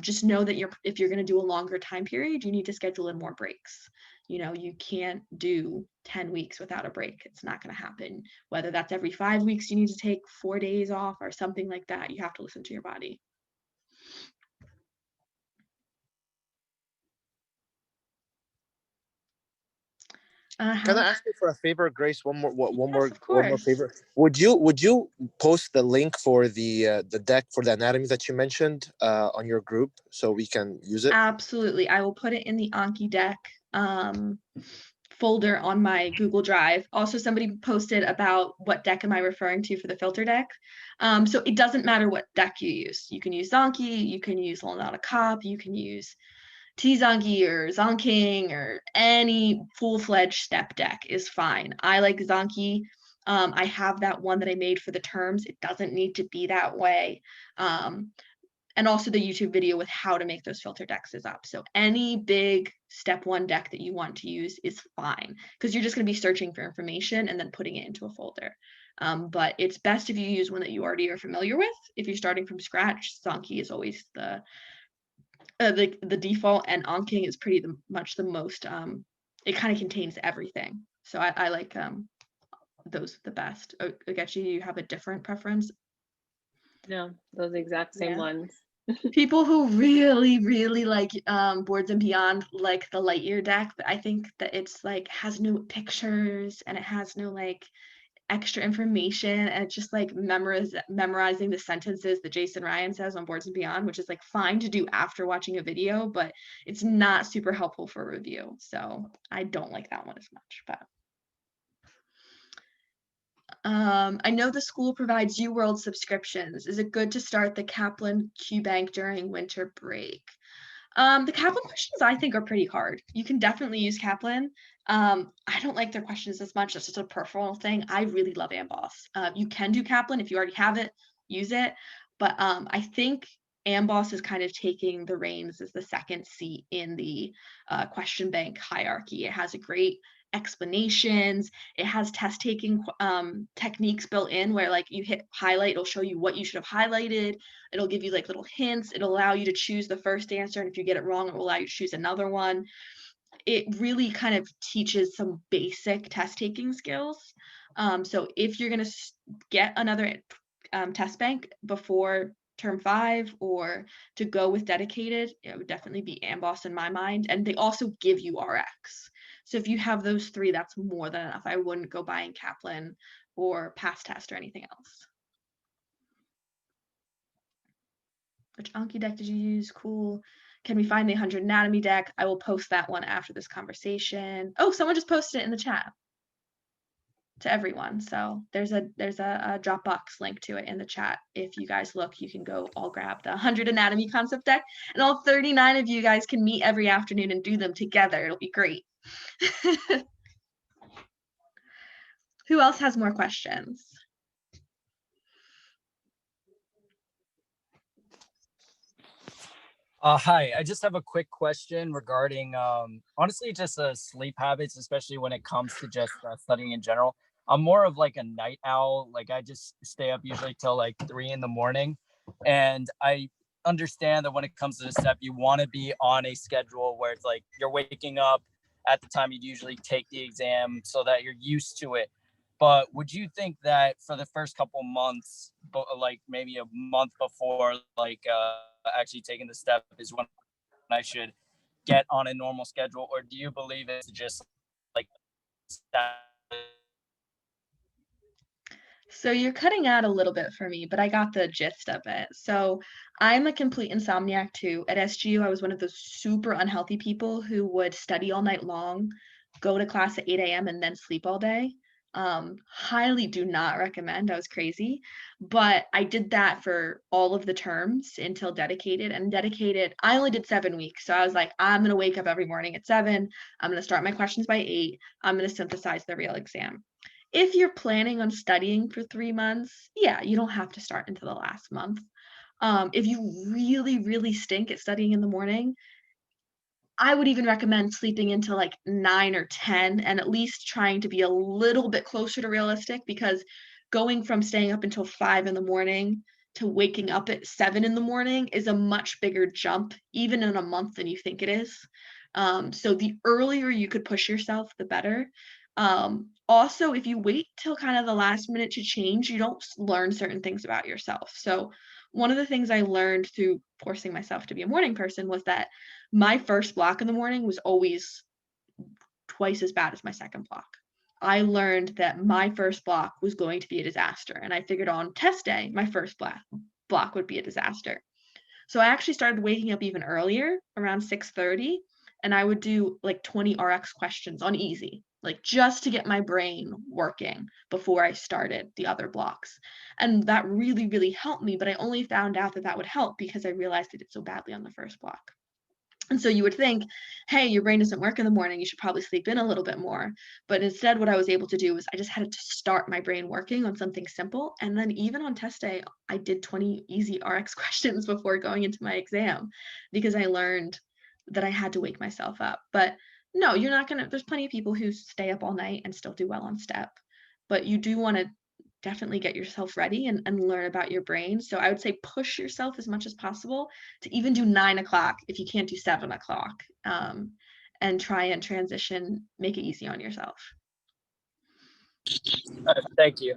Just know that if you're going to do a longer time period, you need to schedule in more breaks. You know, you can't do 10 weeks without a break. It's not going to happen. Whether that's every 5 weeks, you need to take 4 days off or something like that. You have to listen to your body.
Can I ask you for a favor, Grace? One more
Yes, of course.
favor. Would you post the link for the deck for the anatomy that you mentioned on your group so we can use it?
Absolutely. I will put it in the Anki deck folder on my Google Drive. Also, somebody posted about what deck am I referring to for the filter deck. So it doesn't matter what deck you use. You can use Zonkey, you can use Lanata Cop, you can use Zonkey or Zonking or any full-fledged step deck is fine. I like Zonkey. I have that one that I made for the terms. It doesn't need to be that way. And also the YouTube video with how to make those filter decks is up. So any big step 1 deck that you want to use is fine because you're just going to be searching for information and then putting it into a folder. But it's best if you use one that you already are familiar with. If you're starting from scratch, Zonkey is always the default, and Anki is pretty much the most. It kind of contains everything. So I like those the best. Ogechi, you have a different preference?
No, those exact same ones.
People who really, really like Boards and Beyond like the Lightyear deck, but I think that it's like has no pictures and it has no like extra information, and it's just like memorizing the sentences that Jason Ryan says on Boards and Beyond, which is like fine to do after watching a video, but it's not super helpful for review. So I don't like that one as much. But I know the school provides Uworld subscriptions. Is it good to start the Kaplan Q Bank during winter break? The Kaplan questions I think are pretty hard. You can definitely use Kaplan. I don't like their questions as much. That's just a personal thing. I really love Amboss. You can do Kaplan if you already have it, use it. But I think Amboss is kind of taking the reins as the second seat in the question bank hierarchy. It has a great explanations. It has test taking techniques built in where like you hit highlight, it'll show you what you should have highlighted. It'll give you like little hints. It'll allow you to choose the first answer. And if you get it wrong, it will allow you to choose another one. It really kind of teaches some basic test taking skills. So if you're going to get another test bank before term 5 or to go with dedicated, it would definitely be Amboss in my mind. And they also give you RX. So if you have those 3, that's more than enough. I wouldn't go buying Kaplan or Pass Test or anything else. Which Anki deck did you use? Cool. Can we find the 100 anatomy deck? I will post that one after this conversation. Oh, someone just posted it in the chat to everyone. So there's a Dropbox link to it in the chat. If you guys look, you can go all grab the 100 anatomy concept deck, and all 39 of you guys can meet every afternoon and do them together. It'll be great. Who else has more questions?
Hi, I just have a quick question regarding, honestly, just sleep habits, especially when it comes to just studying in general. I'm more of like a night owl. Like I just stay up usually till like 3 in the morning. And I understand that when it comes to the step, you want to be on a schedule where it's like you're waking up at the time you'd usually take the exam so that you're used to it. But would you think that for the first couple months, like maybe a month before, like actually taking the step is when I should get on a normal schedule, or do you believe it's just like
So you're cutting out a little bit for me, but I got the gist of it. So I'm a complete insomniac too. At SGU, I was one of those super unhealthy people who would study all night long, go to class at 8 a.m. and then sleep all day. Highly do not recommend. I was crazy, but I did that for all of the terms until dedicated. And dedicated, I only did 7 weeks. So I was like, I'm going to wake up every morning at 7. I'm going to start my questions by 8. I'm going to synthesize the real exam. If you're planning on studying for 3 months, yeah, you don't have to start until the last month. If you really, really stink at studying in the morning, I would even recommend sleeping until like 9 or 10 and at least trying to be a little bit closer to realistic, because going from staying up until 5 in the morning to waking up at 7 in the morning is a much bigger jump, even in a month, than you think it is. So the earlier you could push yourself, the better. Also, if you wait till kind of the last minute to change, you don't learn certain things about yourself. So one of the things I learned through forcing myself to be a morning person was that my first block in the morning was always twice as bad as my second block. I learned that my first block was going to be a disaster. And I figured on test day, my first block would be a disaster. So I actually started waking up even earlier, around 6:30, and I would do like 20 RX questions on easy, like just to get my brain working before I started the other blocks. And that really, really helped me, but I only found out that that would help because I realized I did so badly on the first block. And so you would think, hey, your brain doesn't work in the morning, you should probably sleep in a little bit more. But instead, what I was able to do was I just had to start my brain working on something simple. And then even on test day, I did 20 easy RX questions before going into my exam because I learned that I had to wake myself up. But no, you're not going to, there's plenty of people who stay up all night and still do well on step. But you do want to definitely get yourself ready and learn about your brain. So I would say push yourself as much as possible to even do 9 o'clock if you can't do 7 o'clock, and try and transition, make it easy on yourself.
Thank you.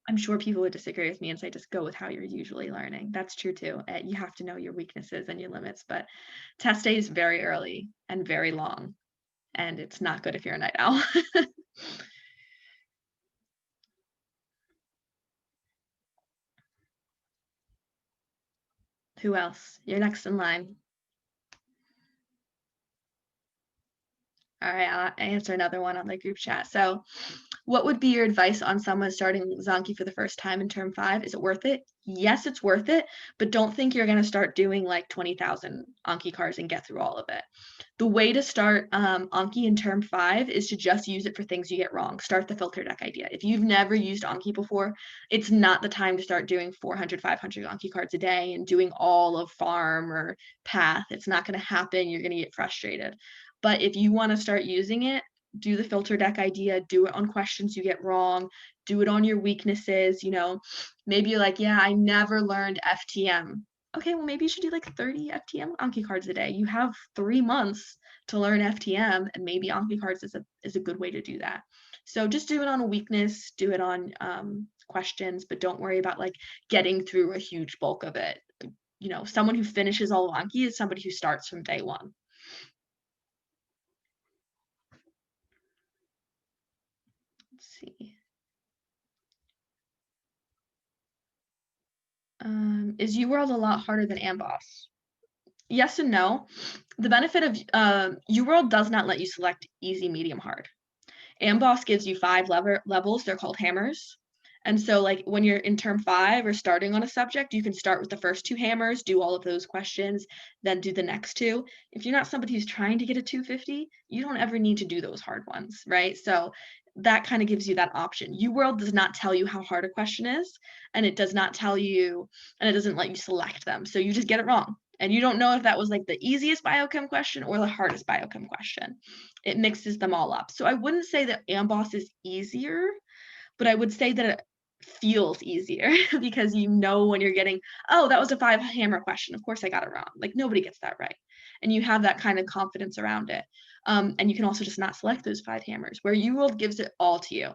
I'm sure people would disagree with me and say just go with how you're usually learning. That's true too. You have to know your weaknesses and your limits, but test day is very early and very long, and it's not good if you're a night owl. Who else? You're next in line. All right, I'll answer another one on the group chat. So what would be your advice on someone starting Zonkey for the first time in term 5? Is it worth it? Yes, it's worth it, but don't think you're going to start doing like 20,000 Anki cards and get through all of it. The way to start Anki in term 5 is to just use it for things you get wrong. Start the filter deck idea. If you've never used Anki before, it's not the time to start doing 400, 500 Anki cards a day and doing all of farm or path. It's not going to happen. You're going to get frustrated. But if you want to start using it, do the filter deck idea, do it on questions you get wrong, do it on your weaknesses. You know, maybe you're like, yeah, I never learned FTM. Okay, well, maybe you should do like 30 FTM Anki cards a day. You have 3 months to learn FTM, and maybe Anki cards is a good way to do that. So just do it on a weakness, do it on questions, but don't worry about like getting through a huge bulk of it. You know, someone who finishes all of Anki is somebody who starts from day one. Let's see. Is Uworld a lot harder than Amboss? Yes and no. The benefit of Uworld does not let you select easy, medium, hard. Amboss gives you 5 levels. They're called hammers. And so like when you're in term 5 or starting on a subject, you can start with the first 2 hammers, do all of those questions, then do the next 2. If you're not somebody who's trying to get a 250, you don't ever need to do those hard ones, right? So that kind of gives you that option. Uworld does not tell you how hard a question is, and it does not tell you, and it doesn't let you select them. So you just get it wrong. And you don't know if that was like the easiest biochem question or the hardest biochem question. It mixes them all up. So I wouldn't say that Amboss is easier, but I would say that it feels easier because you know when you're getting, oh, that was a 5 hammer question. Of course I got it wrong. Like nobody gets that right. And you have that kind of confidence around it. And you can also just not select those 5 hammers, where Uworld gives it all to you.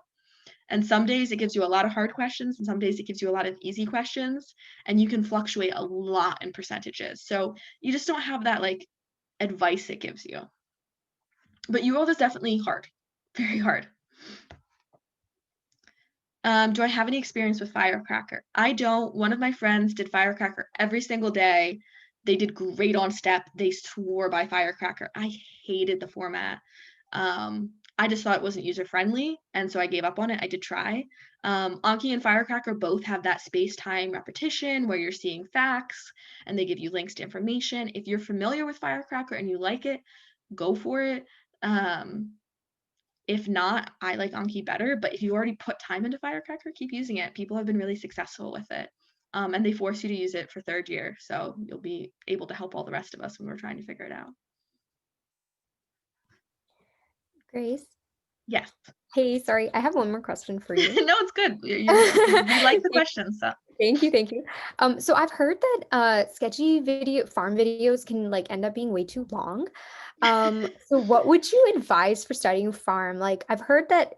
And some days it gives you a lot of hard questions, and some days it gives you a lot of easy questions, and you can fluctuate a lot in percentages. So you just don't have that like advice it gives you. But Uworld is definitely hard, very hard. Do I have any experience with Firecracker? I don't. One of my friends did Firecracker every single day. They did great on step. They swore by Firecracker. I hated the format. I just thought it wasn't user friendly, and so I gave up on it. I did try. Anki and Firecracker both have that space-time repetition where you're seeing facts and they give you links to information. If you're familiar with Firecracker and you like it, go for it. If not, I like Anki better, but if you already put time into Firecracker, keep using it. People have been really successful with it. And they force you to use it for 3rd year, so you'll be able to help all the rest of us when we're trying to figure it out.
Grace?
Yes.
Hey, sorry, I have one more question for you.
No, it's good. We like the questions. So.
Thank you, thank you. So I've heard that sketchy farm videos can like end up being way too long. So what would you advise for studying farm? Like I've heard that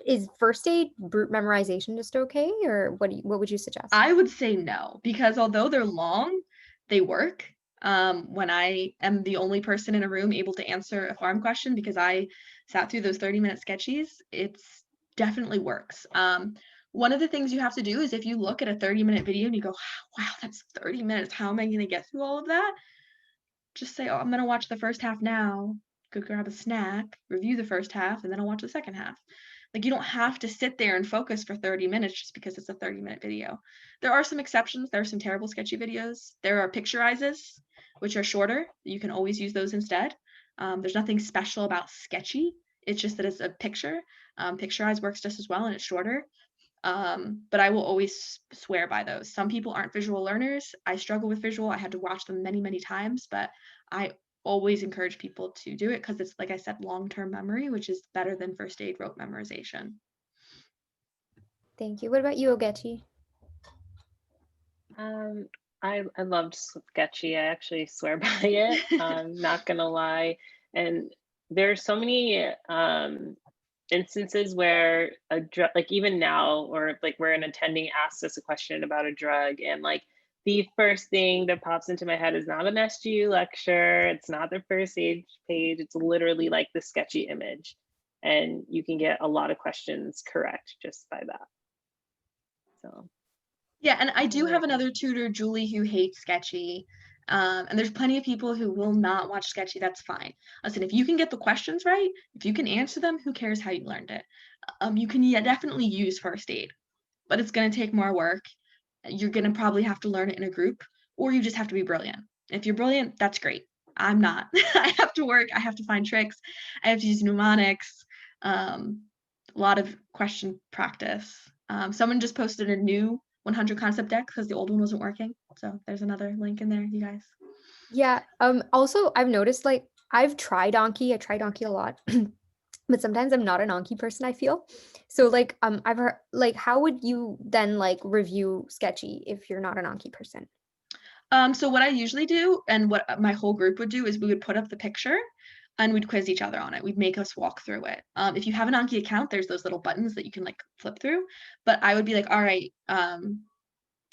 is first aid brute memorization just okay, or what would you suggest?
I would say no, because although they're long, they work. When I am the only person in a room able to answer a farm question because I sat through those 30-minute sketchies, it's definitely works. One of the things you have to do is if you look at a 30-minute video and you go, wow, that's 30 minutes. How am I going to get through all of that? Just say, oh, I'm going to watch the first half now, go grab a snack, review the first half, and then I'll watch the second half. Like you don't have to sit there and focus for 30 minutes just because it's a 30-minute video. There are some exceptions. There are some terrible sketchy videos. There are picturizes, which are shorter. You can always use those instead. There's nothing special about sketchy. It's just that it's a picture. Picturize works just as well and it's shorter. But I will always swear by those. Some people aren't visual learners. I struggle with visual. I had to watch them many, many times, but I always encourage people to do it because it's, like I said, long-term memory, which is better than first aid rote memorization.
Thank you. What about you, Ogechi?
I loved sketchy. I actually swear by it. Not gonna lie. And there's so many instances where a drug, like even now, or like where an attending asks us a question about a drug, and like the first thing that pops into my head is not an SGU lecture, it's not the first aid page, it's literally like the sketchy image. And you can get a lot of questions correct just by that. So
Yeah, and I do have another tutor, Julie, who hates Sketchy. And there's plenty of people who will not watch Sketchy. That's fine. Listen, if you can get the questions right, if you can answer them, who cares how you learned it? You can definitely use first aid, but it's going to take more work. You're going to probably have to learn it in a group, or you just have to be brilliant. If you're brilliant, that's great. I'm not. I have to work. I have to find tricks. I have to use mnemonics. A lot of question practice. Someone just posted a new 100 concept deck because the old one wasn't working. So there's another link in there, you guys.
Yeah. Also, I've noticed like I've tried Anki. I tried Anki a lot, but sometimes I'm not an Anki person, I feel. So like I've heard like how would you then like review Sketchy if you're not an Anki person?
So what I usually do and what my whole group would do is we would put up the picture and we'd quiz each other on it. We'd make us walk through it. If you have an Anki account, there's those little buttons that you can like flip through. But I would be like, all right,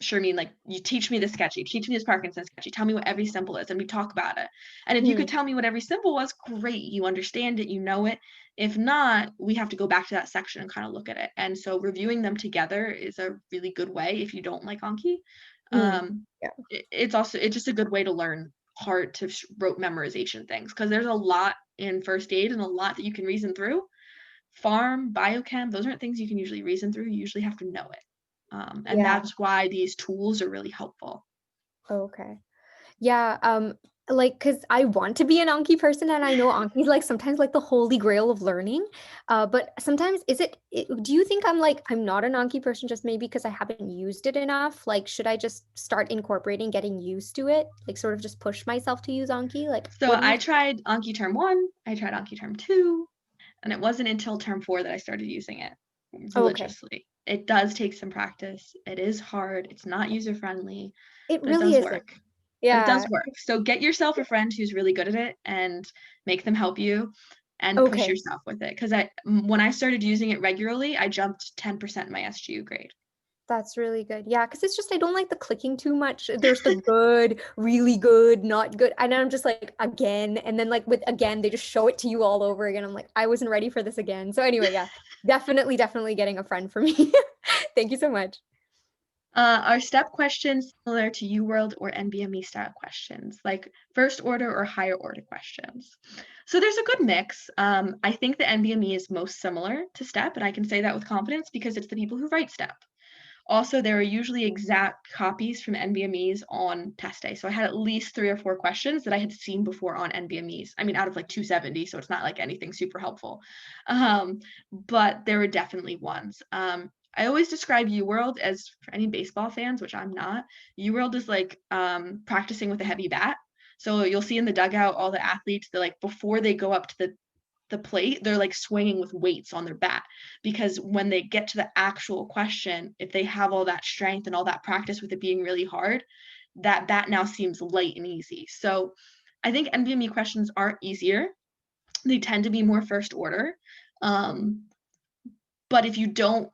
Shermeen, like you teach me the Sketchy, teach me this Parkinson Sketchy, tell me what every symbol is, and we talk about it. And if you could tell me what every symbol was, great, you understand it, you know it. If not, we have to go back to that section and kind of look at it. And so reviewing them together is a really good way if you don't like Anki.
Yeah.
It's just a good way to learn hard to rote memorization things because there's a lot in first aid and a lot that you can reason through. Farm, biochem, those aren't things you can usually reason through. You usually have to know it. And
Yeah.
that's why these tools are really helpful.
Okay. Yeah. Like, cause I want to be an Anki person, and I know Anki is like sometimes like the holy grail of learning. But sometimes do you think I'm not an Anki person just maybe because I haven't used it enough? Like, should I just start incorporating getting used to it? Like sort of just push myself to use Anki? Like,
So
what do you
I tried Anki term 1, I tried Anki term 2, and it wasn't until term 4 that I started using it religiously. It does take some practice. It is hard. It's not user friendly,
It
but it
really
does
isn't.
work. But it
Yeah.
does work. So get yourself a friend who's really good at it and make them help you and push
Okay.
yourself with it. Because when I started using it regularly, I jumped 10% in my SGU grade.
That's really good. Yeah, because it's just I don't like the clicking too much. There's the good, really good, not good. And I'm just like, again. And then like with again, they just show it to you all over again. I'm like, I wasn't ready for this again. So anyway, yeah, definitely getting a friend for me. Thank you so much.
Are step questions similar to Uworld or NBME style questions, like first order or higher order questions? So there's a good mix. I think the NBME is most similar to step, and I can say that with confidence because it's the people who write step. Also, there are usually exact copies from NBMEs on test day. So I had at least 3 or 4 questions that I had seen before on NBMEs. I mean, out of like 270, so it's not like anything super helpful. But there were definitely ones. I always describe Uworld as, for any baseball fans, which I'm not, Uworld is like practicing with a heavy bat. So you'll see in the dugout all the athletes, they're like, before they go up to the plate, they're like swinging with weights on their bat because when they get to the actual question, if they have all that strength and all that practice with it being really hard, that bat now seems light and easy. So I think NBME questions are easier. They tend to be more first order. But if you don't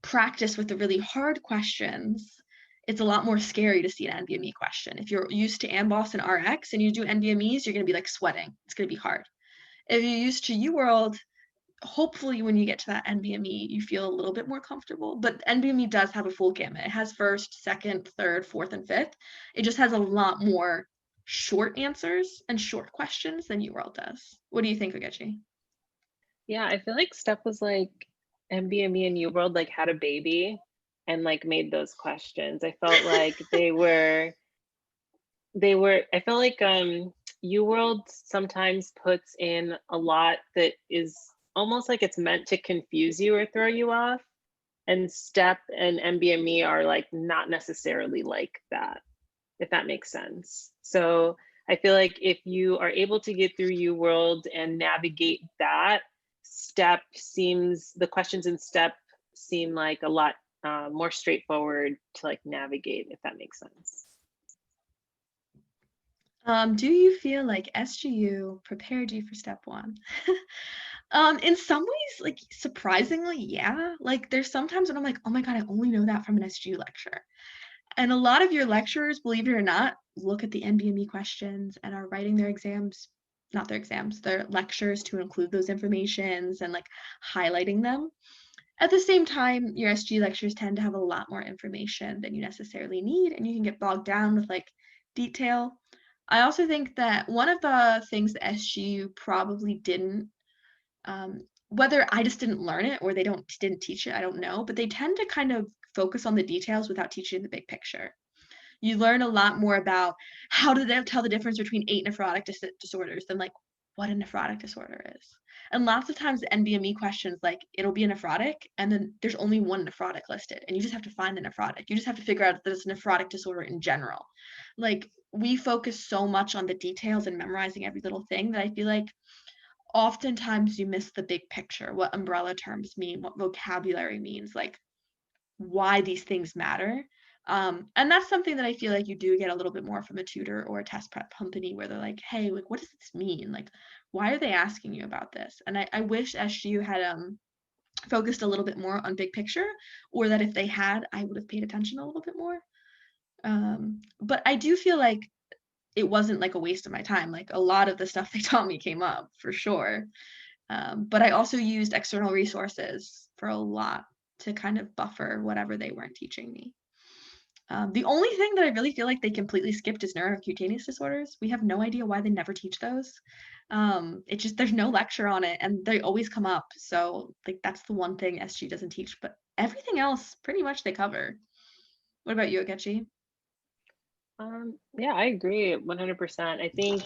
practice with the really hard questions, it's a lot more scary to see an NBME question. If you're used to Amboss and RX and you do NBMEs, you're going to be like sweating. It's going to be hard. If you're used to Uworld, hopefully when you get to that NBME, you feel a little bit more comfortable. But NBME does have a full gamut. It has first, second, third, fourth, and fifth. It just has a lot more short answers and short questions than Uworld does. What do you think, Ogechi?
Yeah, I feel like step was like NBME and Uworld like had a baby and like made those questions. I felt like they were I felt like Uworld sometimes puts in a lot that is almost like it's meant to confuse you or throw you off. And step and NBME are like not necessarily like that, if that makes sense. So I feel like if you are able to get through Uworld and navigate that, the questions in step seem like a lot more straightforward to like navigate, if that makes sense.
Do you feel like SGU prepared you for step 1? In some ways, like surprisingly, yeah. Like there's sometimes when I'm like, oh my God, I only know that from an SGU lecture. And a lot of your lecturers, believe it or not, look at the NBME questions and are writing their exams, not their exams, their lectures to include those informations and like highlighting them. At the same time, your SG lectures tend to have a lot more information than you necessarily need, and you can get bogged down with like detail. I also think that one of the things that SGU probably didn't, whether I just didn't learn it or they didn't teach it, I don't know, but they tend to kind of focus on the details without teaching the big picture. You learn a lot more about how to tell the difference between 8 nephrotic disorders than like what a nephrotic disorder is. And lots of times the NBME questions, like it'll be a nephrotic and then there's only one nephrotic listed and you just have to find the nephrotic. You just have to figure out that it's a nephrotic disorder in general. Like we focus so much on the details and memorizing every little thing that I feel like oftentimes you miss the big picture, what umbrella terms mean, what vocabulary means, like why these things matter. And that's something that I feel like you do get a little bit more from a tutor or a test prep company where they're like, hey, like, what does this mean? Like, why are they asking you about this? And I wish SGU had focused a little bit more on big picture, or that if they had, I would have paid attention a little bit more. But I do feel like it wasn't like a waste of my time. Like a lot of the stuff they taught me came up for sure. But I also used external resources for a lot to kind of buffer whatever they weren't teaching me. The only thing that I really feel like they completely skipped is neurocutaneous disorders. We have no idea why they never teach those. It just, there's no lecture on it and they always come up. So like that's the one thing SG doesn't teach, but everything else pretty much they cover. What about you, Akechi?
Yeah, I agree 100%. I think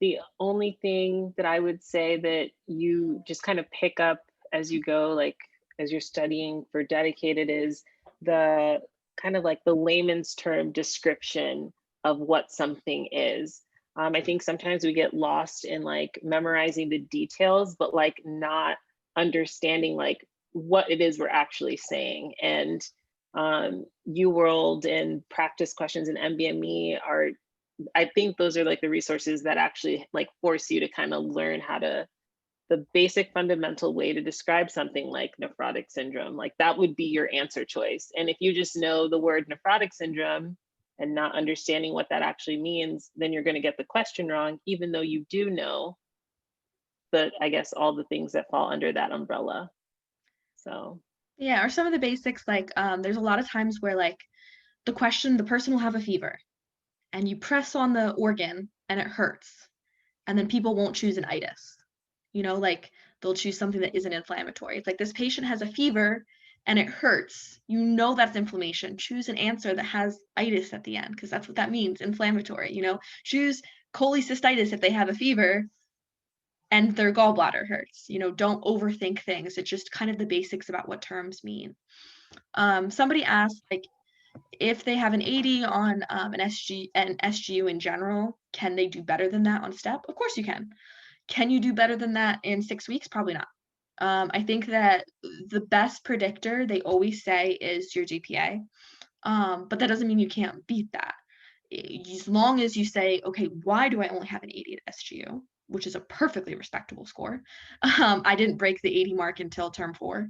the only thing that I would say that you just kind of pick up as you go, like as you're studying for dedicated, is the kind of like the layman's term description of what something is. I think sometimes we get lost in like memorizing the details, but like not understanding like what it is we're actually saying. And Eworld and practice questions and NBME are, I think those are like the resources that actually like force you to kind of learn how to, the basic fundamental way to describe something like nephrotic syndrome. Like that would be your answer choice. And if you just know the word nephrotic syndrome and not understanding what that actually means, then you're going to get the question wrong, even though you do know the, I guess, all the things that fall under that umbrella. So
yeah, or some of the basics, like there's a lot of times where like the person will have a fever and you press on the organ and it hurts, and then people won't choose an itis. You know, like they'll choose something that isn't inflammatory. It's like this patient has a fever and it hurts. You know that's inflammation. Choose an answer that has itis at the end because that's what that means, inflammatory. You know, choose cholecystitis if they have a fever and their gallbladder hurts. You know, don't overthink things. It's just kind of the basics about what terms mean. Somebody asked like if they have an 80 on an SGU in general, can they do better than that on STEP? Of course you can. Can you do better than that in 6 weeks? Probably not. I think that the best predictor they always say is your GPA, but that doesn't mean you can't beat that. As long as you say, okay, why do I only have an 80 at SGU, which is a perfectly respectable score. I didn't break the 80 mark until term 4.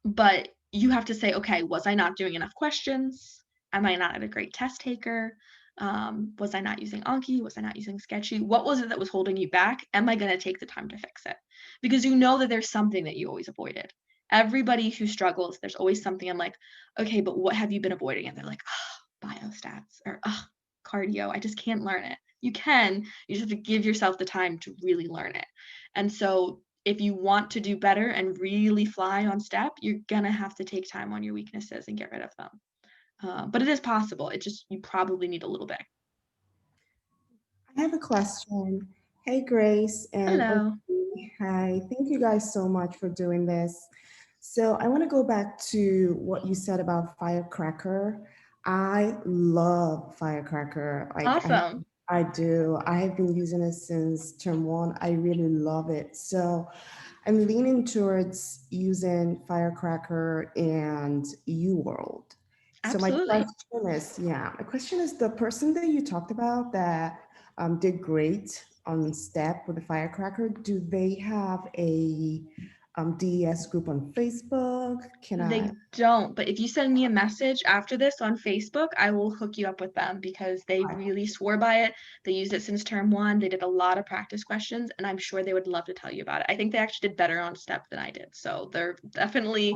But you have to say, okay, was I not doing enough questions? Am I not a great test taker? Was I not using Anki? Was I not using Sketchy? What was it that was holding you back? Am I going to take the time to fix it? Because you know that there's something that you always avoided. Everybody who struggles, there's always something. I'm like, okay, but what have you been avoiding? And they're like, oh, biostats or cardio. I just can't learn it. You can, you just have to give yourself the time to really learn it. And so if you want to do better and really fly on STEP, you're going to have to take time on your weaknesses and get rid of them. But it is possible. It just, you probably need a little bit.
I have a question. Hey, Grace and
Hello.
Oki. Hi, thank you guys so much for doing this. So I want to go back to what you said about Firecracker. I love Firecracker. Like
Awesome.
I do. I have been using it since term 1. I really love it. So I'm leaning towards using Firecracker and Uworld. So
Absolutely.
my question is the person that you talked about that did great on STEP with the Firecracker, do they have a DES group on Facebook? Can
They
I?
don't, but if you send me a message after this on Facebook, I will hook you up with them because they really swore by it. They used it since term 1. They did a lot of practice questions, and I'm sure they would love to tell you about it. I think they actually did better on STEP than I did. So they're definitely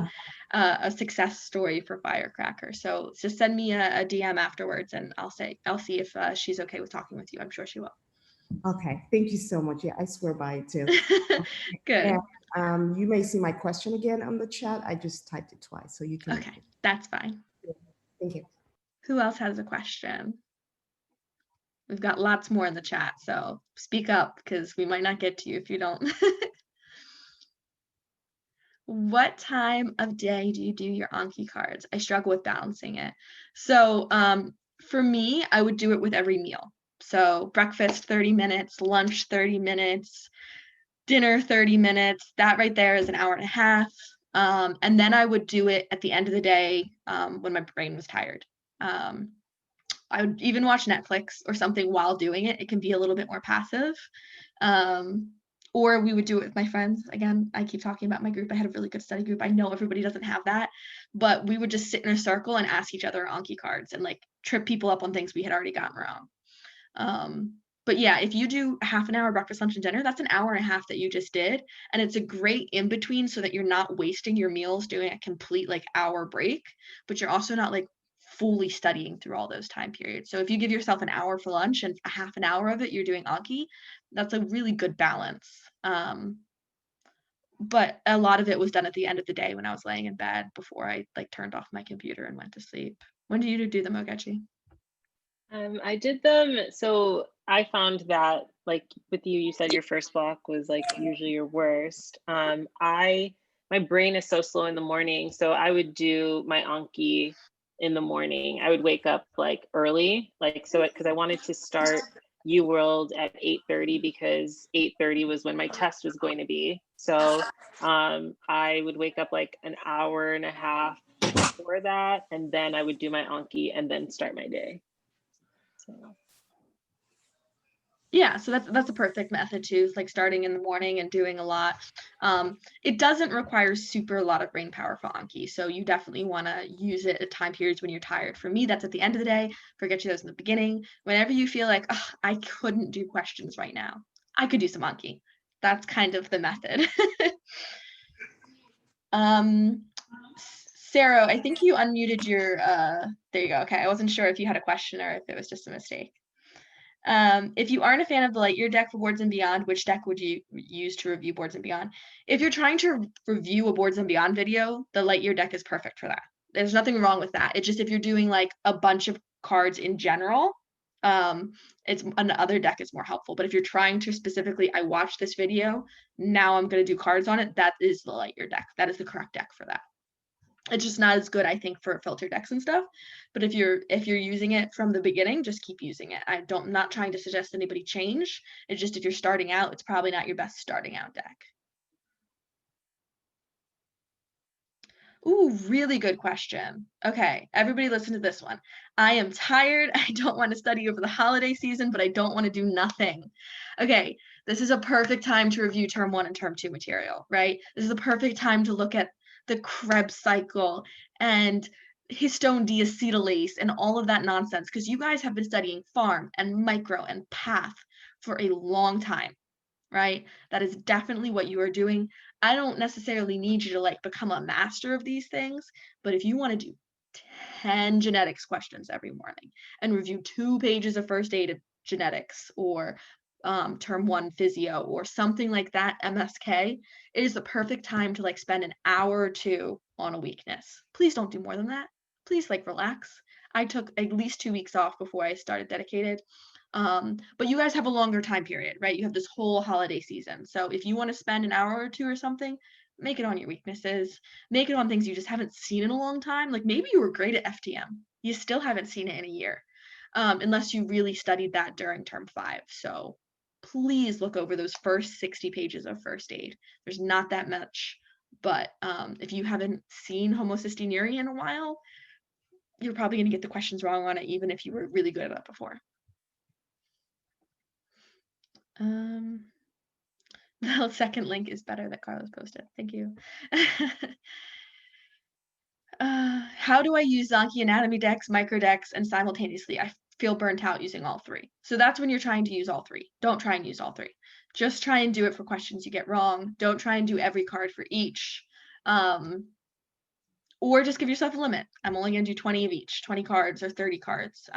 a success story for Firecracker. So just send me a DM afterwards, and I'll see if she's okay with talking with you. I'm sure she will.
Okay, thank you so much. Yeah, I swear by it too.
Good.
And you may see my question again on the chat. I just typed it twice, so you can.
Okay, that's fine.
Thank you.
Who else has a question? We've got lots more in the chat, so speak up because we might not get to you if you don't. What time of day do you do your Anki cards? I struggle with balancing it. So for me, I would do it with every meal. So breakfast, 30 minutes, lunch, 30 minutes, dinner, 30 minutes. That right there is an hour and a half. And then I would do it at the end of the day when my brain was tired. I would even watch Netflix or something while doing it. It can be a little bit more passive. Or we would do it with my friends. Again, I keep talking about my group. I had a really good study group. I know everybody doesn't have that, but we would just sit in a circle and ask each other Anki cards and like trip people up on things we had already gotten wrong. But yeah, if you do half an hour breakfast, lunch, and dinner, that's an hour and a half that you just did. And it's a great in between so that you're not wasting your meals doing a complete like hour break, but you're also not like fully studying through all those time periods. So if you give yourself an hour for lunch and a half an hour of it, you're doing Anki, that's a really good balance. But a lot of it was done at the end of the day when I was laying in bed before I like turned off my computer and went to sleep. When do you do them, Ogechi?
I did them. So I found that like with you, you said your first block was like usually your worst. My brain is so slow in the morning. So I would do my Anki in the morning. I would wake up like early, like so because I wanted to start Uworld at 8:30 because 8:30 was when my test was going to be. So I would wake up like an hour and a half before that, and then I would do my Anki and then start my day. So.
Yeah, so that's a perfect method too. It's like starting in the morning and doing a lot. It doesn't require a lot of brain power for Anki, so you definitely want to use it at time periods when you're tired. For me, that's at the end of the day. Forget you those in the beginning. Whenever you feel like, oh, I couldn't do questions right now, I could do some Anki. That's kind of the method. Sarah, I think you unmuted your. There you go. Okay, I wasn't sure if you had a question or if it was just a mistake. If you aren't a fan of the Lightyear deck for Boards and Beyond, which deck would you use to review Boards and Beyond? If you're trying to review a Boards and Beyond video, the Lightyear deck is perfect for that. There's nothing wrong with that. It's just if you're doing like a bunch of cards in general, it's another deck is more helpful. But if you're trying to specifically, I watched this video, now I'm going to do cards on it, that is the Lightyear deck. That is the correct deck for that. It's just not as good, I think, for filter decks and stuff. But if you're using it from the beginning, just keep using it. I'm not trying to suggest anybody change. It's just if you're starting out, it's probably not your best starting out deck. Ooh, really good question. Okay, everybody listen to this one. I am tired. I don't want to study over the holiday season, but I don't want to do nothing. Okay, this is a perfect time to review term 1 and term 2 material, right? This is a perfect time to look at the Krebs cycle and histone deacetylase and all of that nonsense because you guys have been studying farm and micro and path for a long time, right? That is definitely what you are doing. I don't necessarily need you to like become a master of these things, but if you want to do 10 genetics questions every morning and review 2 pages of first aid genetics or term 1 physio or something like that, MSK, it is the perfect time to like spend an hour or 2 on a weakness. Please don't do more than that. Please like relax. I took at least 2 weeks off before I started dedicated. But you guys have a longer time period, right? You have this whole holiday season. So if you want to spend an hour or 2 or something, make it on your weaknesses, make it on things you just haven't seen in a long time. Like maybe you were great at FTM. You still haven't seen it in a year, unless you really studied that during term 5. So please look over those first 60 pages of first aid. There's not that much, but if you haven't seen homocystinuria in a while, you're probably going to get the questions wrong on it, even if you were really good at it before. The second link is better that Carlos posted. Thank you. How do I use Zonkey anatomy decks, micro decks, and simultaneously? I feel burnt out using all three. So that's when you're trying to use all three. Don't try and use all three. Just try and do it for questions you get wrong. Don't try and do every card for each. Or just give yourself a limit. I'm only going to do 20 of each, 20 cards or 30 cards.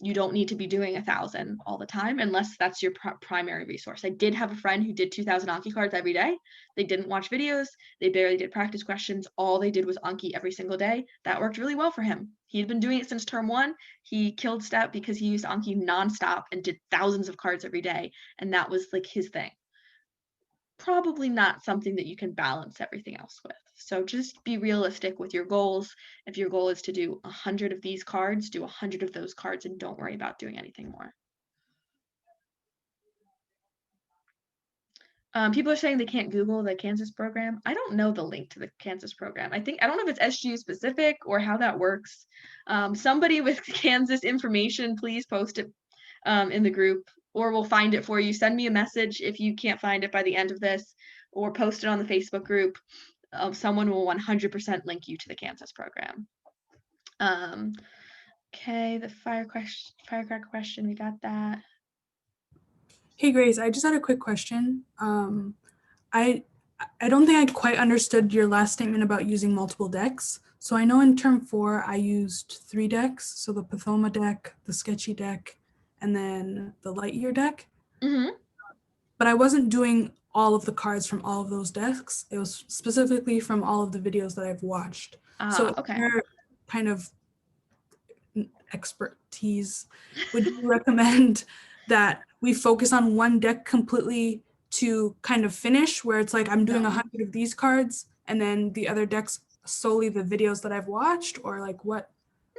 You don't need to be doing 1,000 all the time unless that's your primary resource. I did have a friend who did 2,000 Anki cards every day. They didn't watch videos. They barely did practice questions. All they did was Anki every single day. That worked really well for him. He had been doing it since term 1. He killed step because he used Anki nonstop and did thousands of cards every day. And that was like his thing. Probably not something that you can balance everything else with. So just be realistic with your goals. If your goal is to do 100 of these cards, do 100 of those cards and don't worry about doing anything more. People are saying they can't Google the Kansas program. I don't know the link to the Kansas program. I don't know if it's SGU specific or how that works. Somebody with Kansas information, please post it in the group, or we'll find it for you. Send me a message if you can't find it by the end of this, or post it on the Facebook group. Someone will 100% link you to the Kansas program. Okay, the Firecracker question, we got that.
Hey Grace, I just had a quick question. I don't think I quite understood your last statement about using multiple decks. So I know in term 4, I used 3 decks. So the Pathoma deck, the Sketchy deck, and then the Lightyear deck.
Mm-hmm.
But I wasn't doing all of the cards from all of those decks. It was specifically from all of the videos that I've watched. So
Okay.
your kind of expertise, would you recommend that we focus on one deck completely to kind of finish, where it's like I'm doing 100 of these cards and then the other decks solely the videos that I've watched, or like what?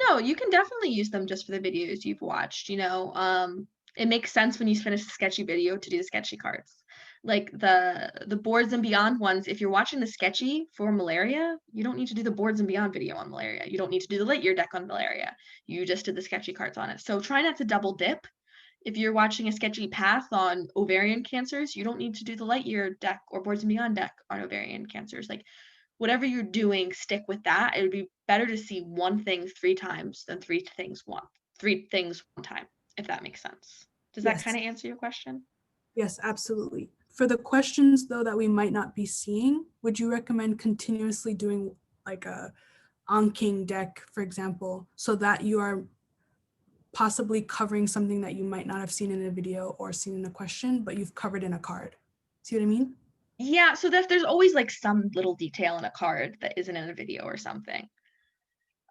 No, you can definitely use them just for the videos you've watched, you know. It makes sense when you finish the sketchy video to do the sketchy cards. Like the Boards and Beyond ones, if you're watching the sketchy for malaria, you don't need to do the Boards and Beyond video on malaria. You don't need to do the Lightyear deck on malaria. You just did the sketchy cards on it. So try not to double dip. If you're watching a sketchy path on ovarian cancers, you don't need to do the Lightyear deck or Boards and Beyond deck on ovarian cancers. Like whatever you're doing, stick with that. It would be better to see one thing 3 times than three things one time, if that makes sense. Does that kind of answer your question?
Yes, absolutely. For the questions though that we might not be seeing, would you recommend continuously doing like a Anking deck, for example, so that you are possibly covering something that you might not have seen in a video or seen in a question, but you've covered in a card? See what I mean?
Yeah, so there's always like some little detail in a card that isn't in a video or something.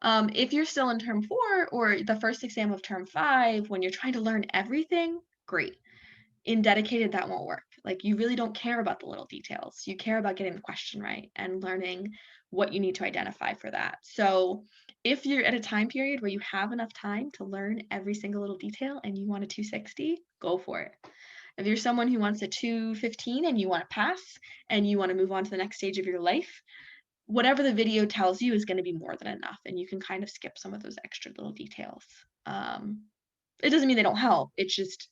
If you're still in term 4 or the first exam of term 5, when you're trying to learn everything, great. In dedicated, that won't work. Like you really don't care about the little details. You care about getting the question right and learning what you need to identify for that. So if you're at a time period where you have enough time to learn every single little detail and you want a 260, go for it. If you're someone who wants a 215 and you want to pass and you want to move on to the next stage of your life, whatever the video tells you is going to be more than enough, and you can kind of skip some of those extra little details. It doesn't mean they don't help. It's just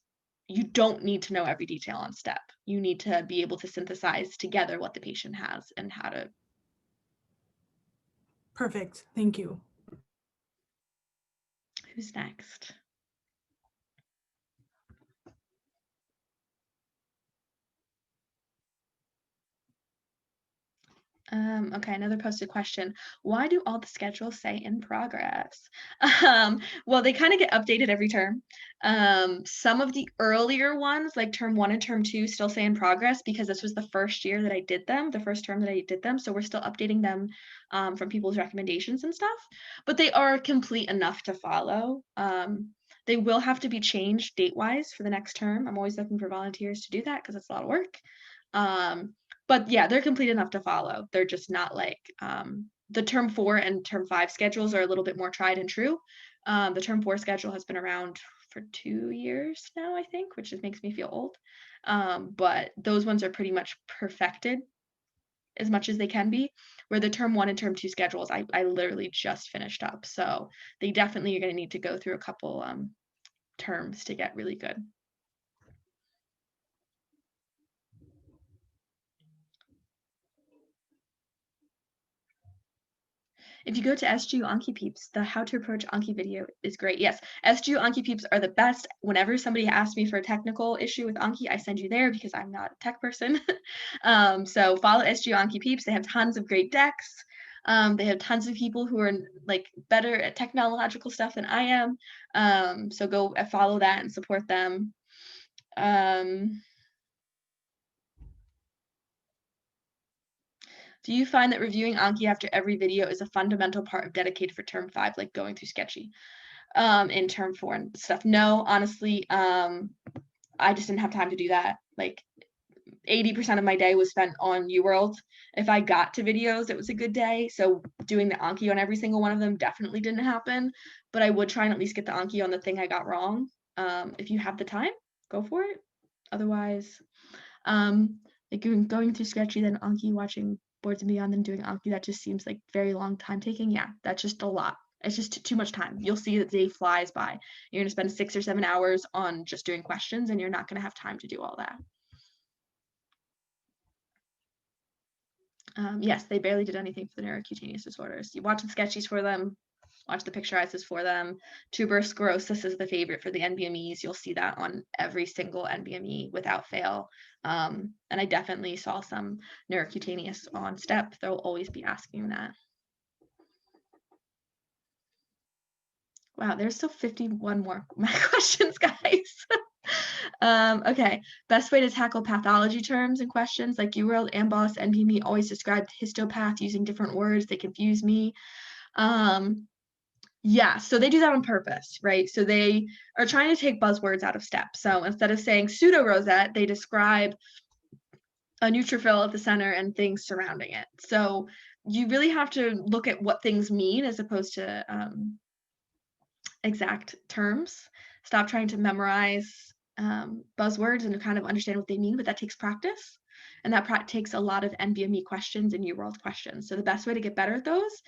you don't need to know every detail on step. You need to be able to synthesize together what the patient has and how to.
Perfect. Thank you.
Who's next? Okay, another posted question. Why do all the schedules say in progress? Well, they kind of get updated every term. Some of the earlier ones, like term 1 and term 2, still say in progress because this was the first year that I did them, the first term that I did them. So we're still updating them from people's recommendations and stuff, but they are complete enough to follow. They will have to be changed date-wise for the next term. I'm always looking for volunteers to do that because it's a lot of work. But yeah, they're complete enough to follow. They're just not like the term 4 and term 5 schedules are a little bit more tried and true. The term 4 schedule has been around for 2 years now, I think, which just makes me feel old. But those ones are pretty much perfected as much as they can be, where the term 1 and term 2 schedules, I literally just finished up. So they definitely are going to need to go through a couple terms to get really good. If you go to SGU Anki Peeps, the how to approach Anki video is great. Yes, SGU Anki Peeps are the best. Whenever somebody asks me for a technical issue with Anki, I send you there because I'm not a tech person. So follow SGU Anki Peeps. They have tons of great decks. They have tons of people who are like better at technological stuff than I am. So go follow that and support them. Do you find that reviewing Anki after every video is a fundamental part of dedicated for term 5, like going through Sketchy in term 4 and stuff? No, honestly, I just didn't have time to do that. Like 80% of my day was spent on Eworld. If I got to videos, it was a good day. So doing the Anki on every single one of them definitely didn't happen, but I would try and at least get the Anki on the thing I got wrong. If you have the time, go for it. Otherwise, like going through Sketchy, then Anki, watching Boards and Beyond, then doing Anki, that just seems like very long time taking. Yeah, that's just a lot. It's just too much time. You'll see that the day flies by. You're gonna spend 6 or 7 hours on just doing questions, and you're not gonna have time to do all that. Yes, they barely did anything for the neurocutaneous disorders. You watch the sketchies for them, watch the picturizes for them. Tuberous sclerosis is the favorite for the NBMEs. You'll see that on every single NBME without fail. And I definitely saw some neurocutaneous on STEP. They'll always be asking that. Wow, there's still 51 more questions, guys. Okay, best way to tackle pathology terms and questions like Eworld, Amboss, NBME always described histopath using different words. They confuse me. Yeah, so they do that on purpose, right? So they are trying to take buzzwords out of STEP. So instead of saying pseudo-rosette, they describe a neutrophil at the center and things surrounding it. So you really have to look at what things mean as opposed to exact terms. Stop trying to memorize buzzwords and kind of understand what they mean, but that takes practice. And that takes a lot of NBME questions and Eworld questions. So the best way to get better at those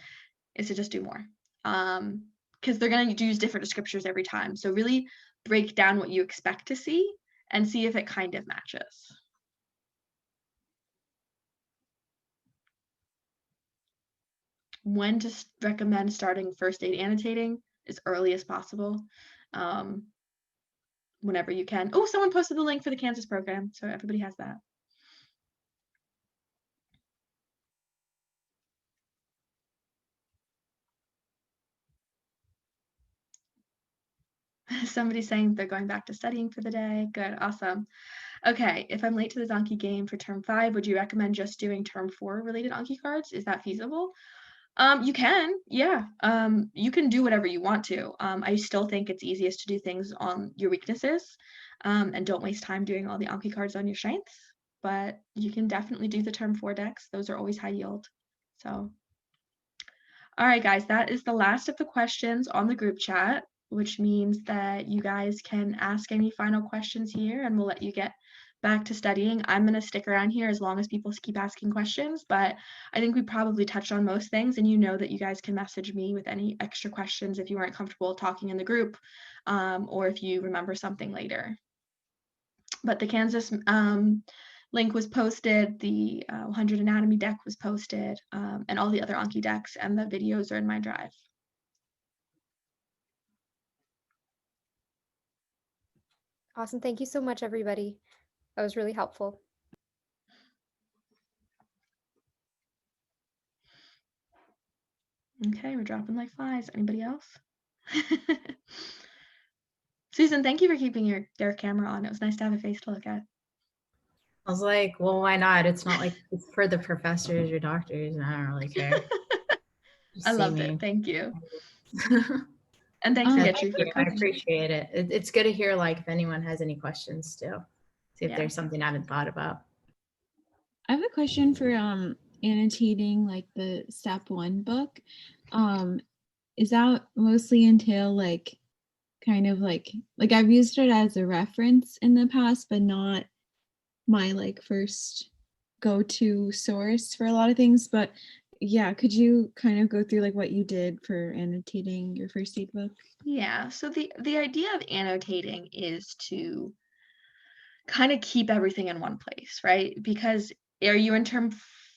is to just do more. Because they're going to use different descriptors every time. So really break down what you expect to see and see if it kind of matches. When to recommend starting first aid annotating as early as possible. Whenever you can. Oh, someone posted the link for the Kansas program, so everybody has that. Somebody's saying they're going back to studying for the day. Good, awesome. Okay, if I'm late to the Zonkey game for term 5, would you recommend just doing term 4 related Anki cards? Is that feasible? You can, yeah. You can do whatever you want to. I still think it's easiest to do things on your weaknesses, and don't waste time doing all the Anki cards on your strengths. But you can definitely do the term 4 decks. Those are always high yield. So, all right, guys, that is the last of the questions on the group chat, which means that you guys can ask any final questions here, and we'll let you get back to studying. I'm going to stick around here as long as people keep asking questions, but I think we probably touched on most things, and you know that you guys can message me with any extra questions if you weren't comfortable talking in the group, or if you remember something later. But the Kansas link was posted, the 100 Anatomy deck was posted, and all the other Anki decks and the videos are in my drive.
Awesome. Thank you so much, everybody. That was really helpful.
Okay, we're dropping like flies. Anybody else? Susan, thank you for keeping their camera on. It was nice to have a face to look at.
I was like, well, why not? It's not like it's for the professors or doctors, and I don't really care.
I loved it. Thank you. And thanks
Yeah,
again
thank
for
you. I
coming.
appreciate it. It's good to hear, like, if anyone has any questions still. See if
Yeah.
there's something I haven't thought about.
I have a question for annotating like the step 1 book. Is that mostly entail like kind of like I've used it as a reference in the past, but not my like first go-to source for a lot of things. But yeah, could you kind of go through like what you did for annotating your first aid book?
Yeah, so the idea of annotating is to kind of keep everything in one place, right? Because are you in term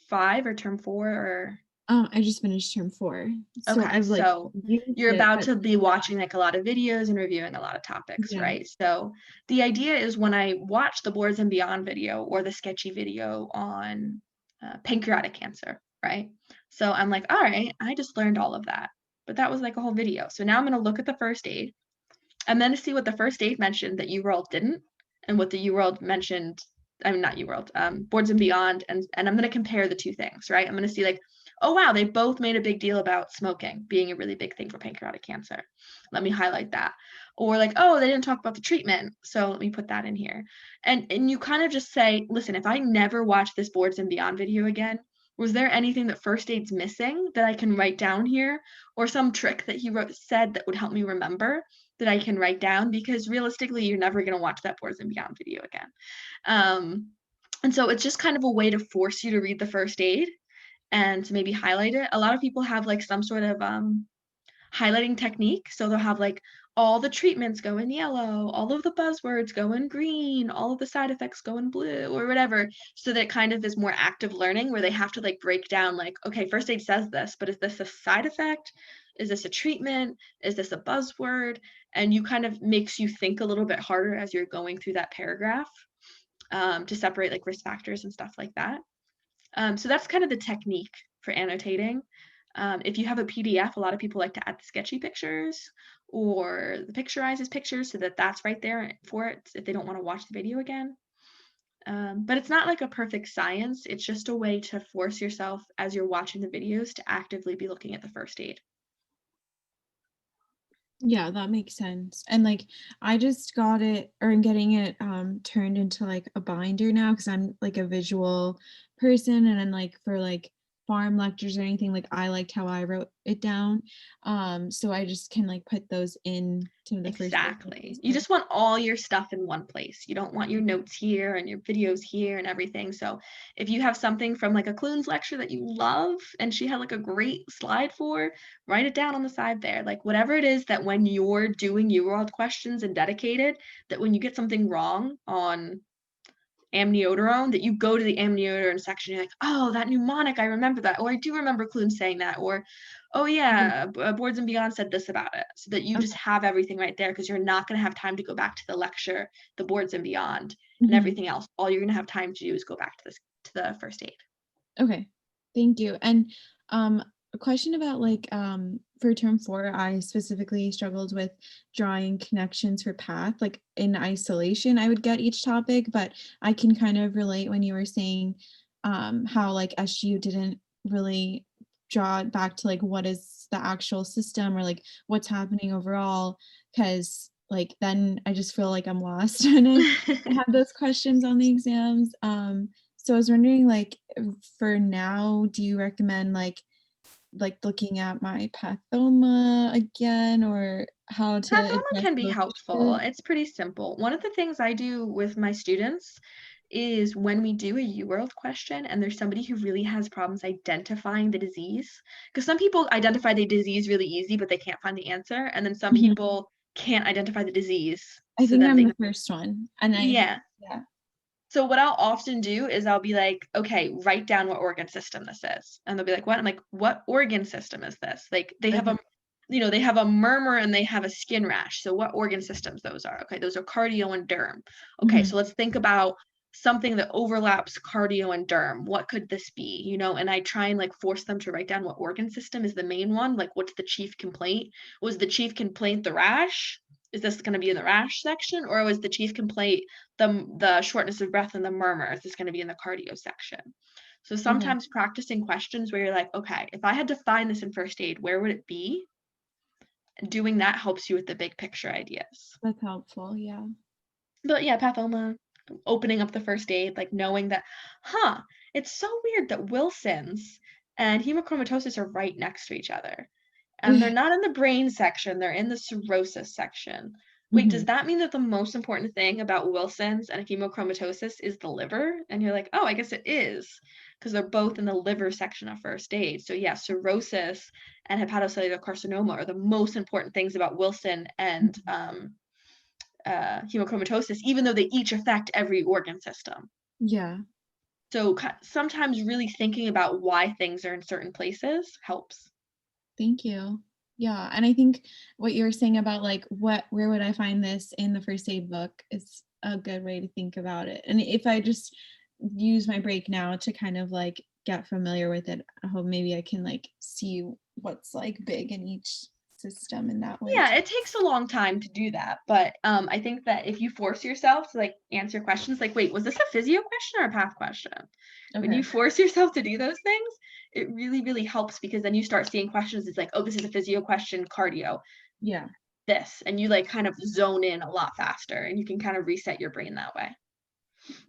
5 or term 4 or
I just finished term 4. So
Okay,
I've like
so
used
you're
it,
about
but
to be watching like a lot of videos and reviewing a lot of topics,
yeah.
right? So the idea is when I watch the Boards and Beyond video or the sketchy video on pancreatic cancer, right? So I'm like, all right, I just learned all of that, but that was like a whole video. So now I'm going to look at the first aid and then to see what the first aid mentioned that Eworld didn't, and what the Eworld mentioned, I mean, not Eworld, Boards and Beyond, and I'm going to compare the two things, right? I'm going to see like, oh, wow, they both made a big deal about smoking being a really big thing for pancreatic cancer. Let me highlight that. Or like, oh, they didn't talk about the treatment, so let me put that in here. And you kind of just say, listen, if I never watch this Boards and Beyond video again, was there anything that first aid's missing that I can write down here, or some trick that he said that would help me remember that I can write down? Because realistically, you're never going to watch that Boards and Beyond video again. And so it's just kind of a way to force you to read the first aid and to maybe highlight it. A lot of people have like some sort of highlighting technique. So they'll have like all the treatments go in yellow, all of the buzzwords go in green, all of the side effects go in blue or whatever. So that kind of is more active learning where they have to like break down like, okay, first aid says this, but is this a side effect? Is this a treatment? Is this a buzzword? And you kind of makes you think a little bit harder as you're going through that paragraph to separate like risk factors and stuff like that. So that's kind of the technique for annotating. If you have a PDF, a lot of people like to add the sketchy pictures or the picturizes pictures so that that's right there for it if they don't want to watch the video again. But it's not like a perfect science. It's just a way to force yourself as you're watching the videos to actively be looking at the first aid.
Yeah, that makes sense. And like I just got it, or I'm getting it turned into like a binder now because I'm like a visual person, and then like for like farm lectures or anything, like I liked how I wrote it down. So I just can like put those in to the
Exactly. You just want all your stuff in one place. You don't want your notes here and your videos here and everything. So if you have something from like a Clunes lecture that you love and she had like a great slide for, write it down on the side there. Like whatever it is that when you're doing Eworld questions and dedicated, that when you get something wrong on amnioterone, that you go to the amnioterone section, you're like, oh, that mnemonic, I remember that, or I do remember Clunes saying that, or oh yeah, Boards and Beyond said this about it, so that you just have everything right there because you're not going to have time to go back to the lecture, the Boards and Beyond, and everything else. All you're going to have time to do is go back to the first aid.
Okay, thank you. And a question about like for term 4, I specifically struggled with drawing connections for path. Like in isolation, I would get each topic, but I can kind of relate when you were saying how like SGU didn't really draw it back to like what is the actual system or like what's happening overall, because like then I just feel like I'm lost when I have those questions on the exams. So I was wondering, like, for now, do you recommend like looking at my pathoma again, or how to?
Pathoma can be helpful. It's pretty simple. One of the things I do with my students is when we do a Eworld question and there's somebody who really has problems identifying the disease, because some people identify the disease really easy, but they can't find the answer. And then some people can't identify the disease.
I think I'm the first one. And
yeah. So what I'll often do is I'll be like, okay, write down what organ system this is. And they'll be like, what? I'm like, what organ system is this? Like they have a, they have a murmur and they have a skin rash. So what organ systems those are? Okay, those are cardio and derm. Okay, so let's think about something that overlaps cardio and derm. What could this be? And I try and like force them to write down what organ system is the main one. Like what's the chief complaint? Was the chief complaint the rash? Is this going to be in the rash section, or was the chief complaint the shortness of breath and the murmur? Is this going to be in the cardio section? So sometimes practicing questions where you're like, okay, if I had to find this in first aid, where would it be? Doing that helps you with the big picture ideas.
That's helpful, yeah.
But yeah, pathoma, opening up the first aid, like knowing that, it's so weird that Wilson's and hemochromatosis are right next to each other. And they're not in the brain section, they're in the cirrhosis section. Wait, does that mean that the most important thing about Wilson's and hemochromatosis is the liver? And you're like, oh, I guess it is, because they're both in the liver section of first aid. So yeah, cirrhosis and hepatocellular carcinoma are the most important things about Wilson and hemochromatosis, even though they each affect every organ system.
Yeah.
So sometimes really thinking about why things are in certain places helps.
Thank you. Yeah, and I think what you were saying about like where would I find this in the first aid book is a good way to think about it. And if I just use my break now to kind of like get familiar with it, I hope maybe I can like see what's like big in each system in that way.
Yeah, it takes a long time to do that, but I think that if you force yourself to like answer questions like, wait, was this a physio question or a path question? When you force yourself to do those things, it really, really helps, because then you start seeing questions. It's like, oh, this is a physio question, cardio.
Yeah.
This, and you like kind of zone in a lot faster, and you can kind of reset your brain that way.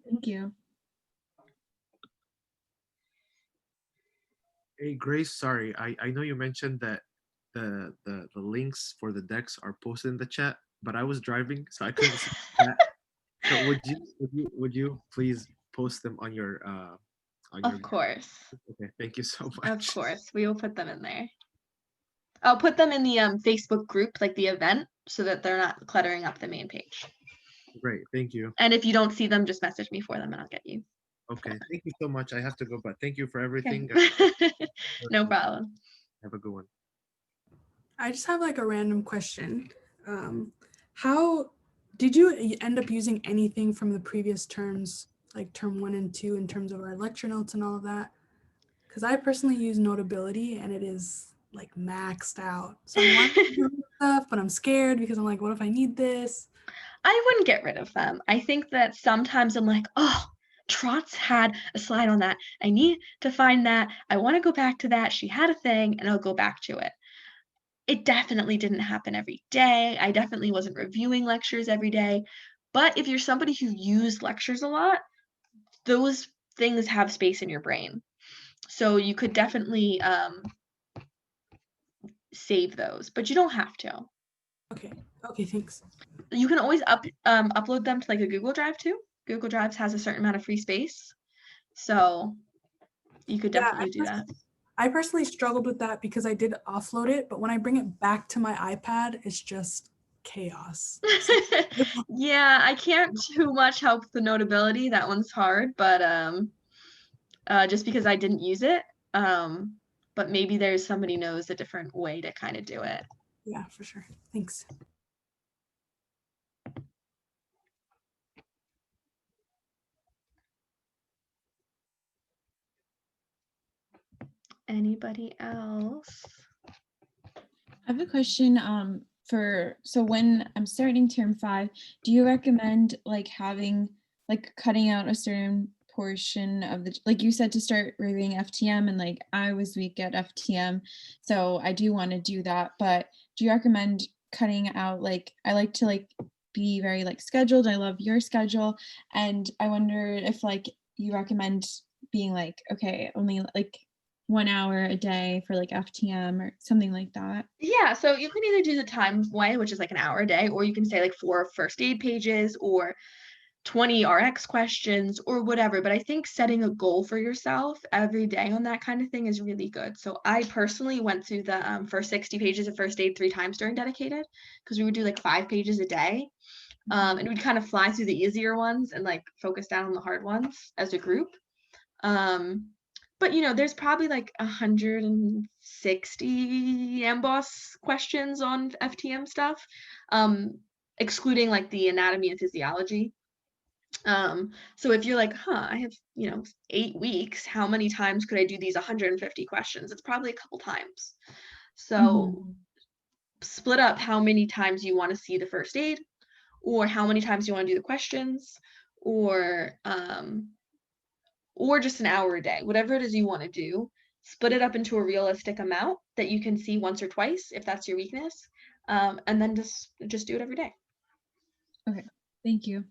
Thank you.
Hey, Grace, sorry, I know you mentioned that the links for the decks are posted in the chat, but I was driving, so I couldn't see that. So would you please post them on your
Of course.
Okay, thank you so much.
Of course, we will put them in there. I'll put them in the Facebook group, like the event, so that they're not cluttering up the main page.
Great, thank you.
And if you don't see them, just message me for them and I'll get you.
Okay, thank you so much. I have to go, but thank you for everything.
Okay. No problem.
Have a good one.
I just have like a random question. How did you end up using anything from the previous terms, like term 1 and 2, in terms of our lecture notes and all of that? Because I personally use Notability and it is like maxed out. So I want to do stuff, but I'm scared because I'm like, what if I need this?
I wouldn't get rid of them. I think that sometimes I'm like, oh, Trot's had a slide on that. I need to find that. I want to go back to that. She had a thing, and I'll go back to it. It definitely didn't happen every day. I definitely wasn't reviewing lectures every day. But if you're somebody who used lectures a lot, those things have space in your brain. So you could definitely save those, but you don't have to.
Okay. Okay, thanks.
You can always upload them to like a Google Drive too. Google Drives has a certain amount of free space. So you could definitely do that.
I personally struggled with that because I did offload it, but when I bring it back to my iPad, it's just chaos.
Yeah, I can't too much help the Notability. That one's hard, but just because I didn't use it. But maybe there's somebody knows a different way to kind of do it.
Yeah, for sure. Thanks.
Anybody else?
I have a question so when I'm starting term 5, do you recommend like having like cutting out a certain portion of the, like you said, to start reviewing FTM, and like I was weak at FTM, so I do want to do that, but do you recommend cutting out, like I like to like be very like scheduled. I love your schedule, and I wonder if like you recommend being like, okay, only like 1 hour a day for like FTM or something like that.
Yeah, so you can either do the time way, which is like an hour a day, or you can say like 4 first aid pages or 20 RX questions or whatever. But I think setting a goal for yourself every day on that kind of thing is really good. So I personally went through the first 60 pages of first aid 3 times during dedicated, because we would do like 5 pages a day. And we'd kind of fly through the easier ones and like focus down on the hard ones as a group. But you know, there's probably like 160 MBOS questions on FTM stuff, excluding like the anatomy and physiology. So if you're like, I have, 8 weeks, how many times could I do these 150 questions? It's probably a couple times. So split up how many times you want to see the first aid, or how many times you want to do the questions, or just an hour a day, whatever it is you want to do. Split it up into a realistic amount that you can see once or twice if that's your weakness, and then just do it every day.
Okay, thank you.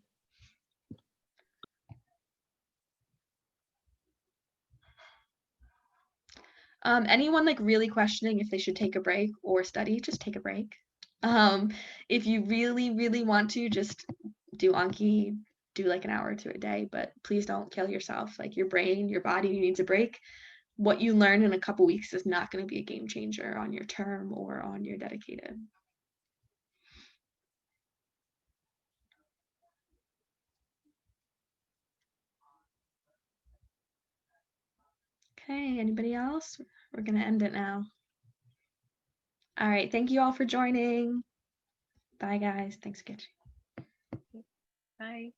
Anyone like really questioning if they should take a break or study, just take a break. If you really, really want to, just do Anki, do like an hour or 2 a day, but please don't kill yourself. Like your brain, your body needs a break. What you learn in a couple weeks is not going to be a game changer on your term or on your dedicated. Okay, anybody else? We're gonna end it now. All right, thank you all for joining. Bye guys, thanks again.
Bye.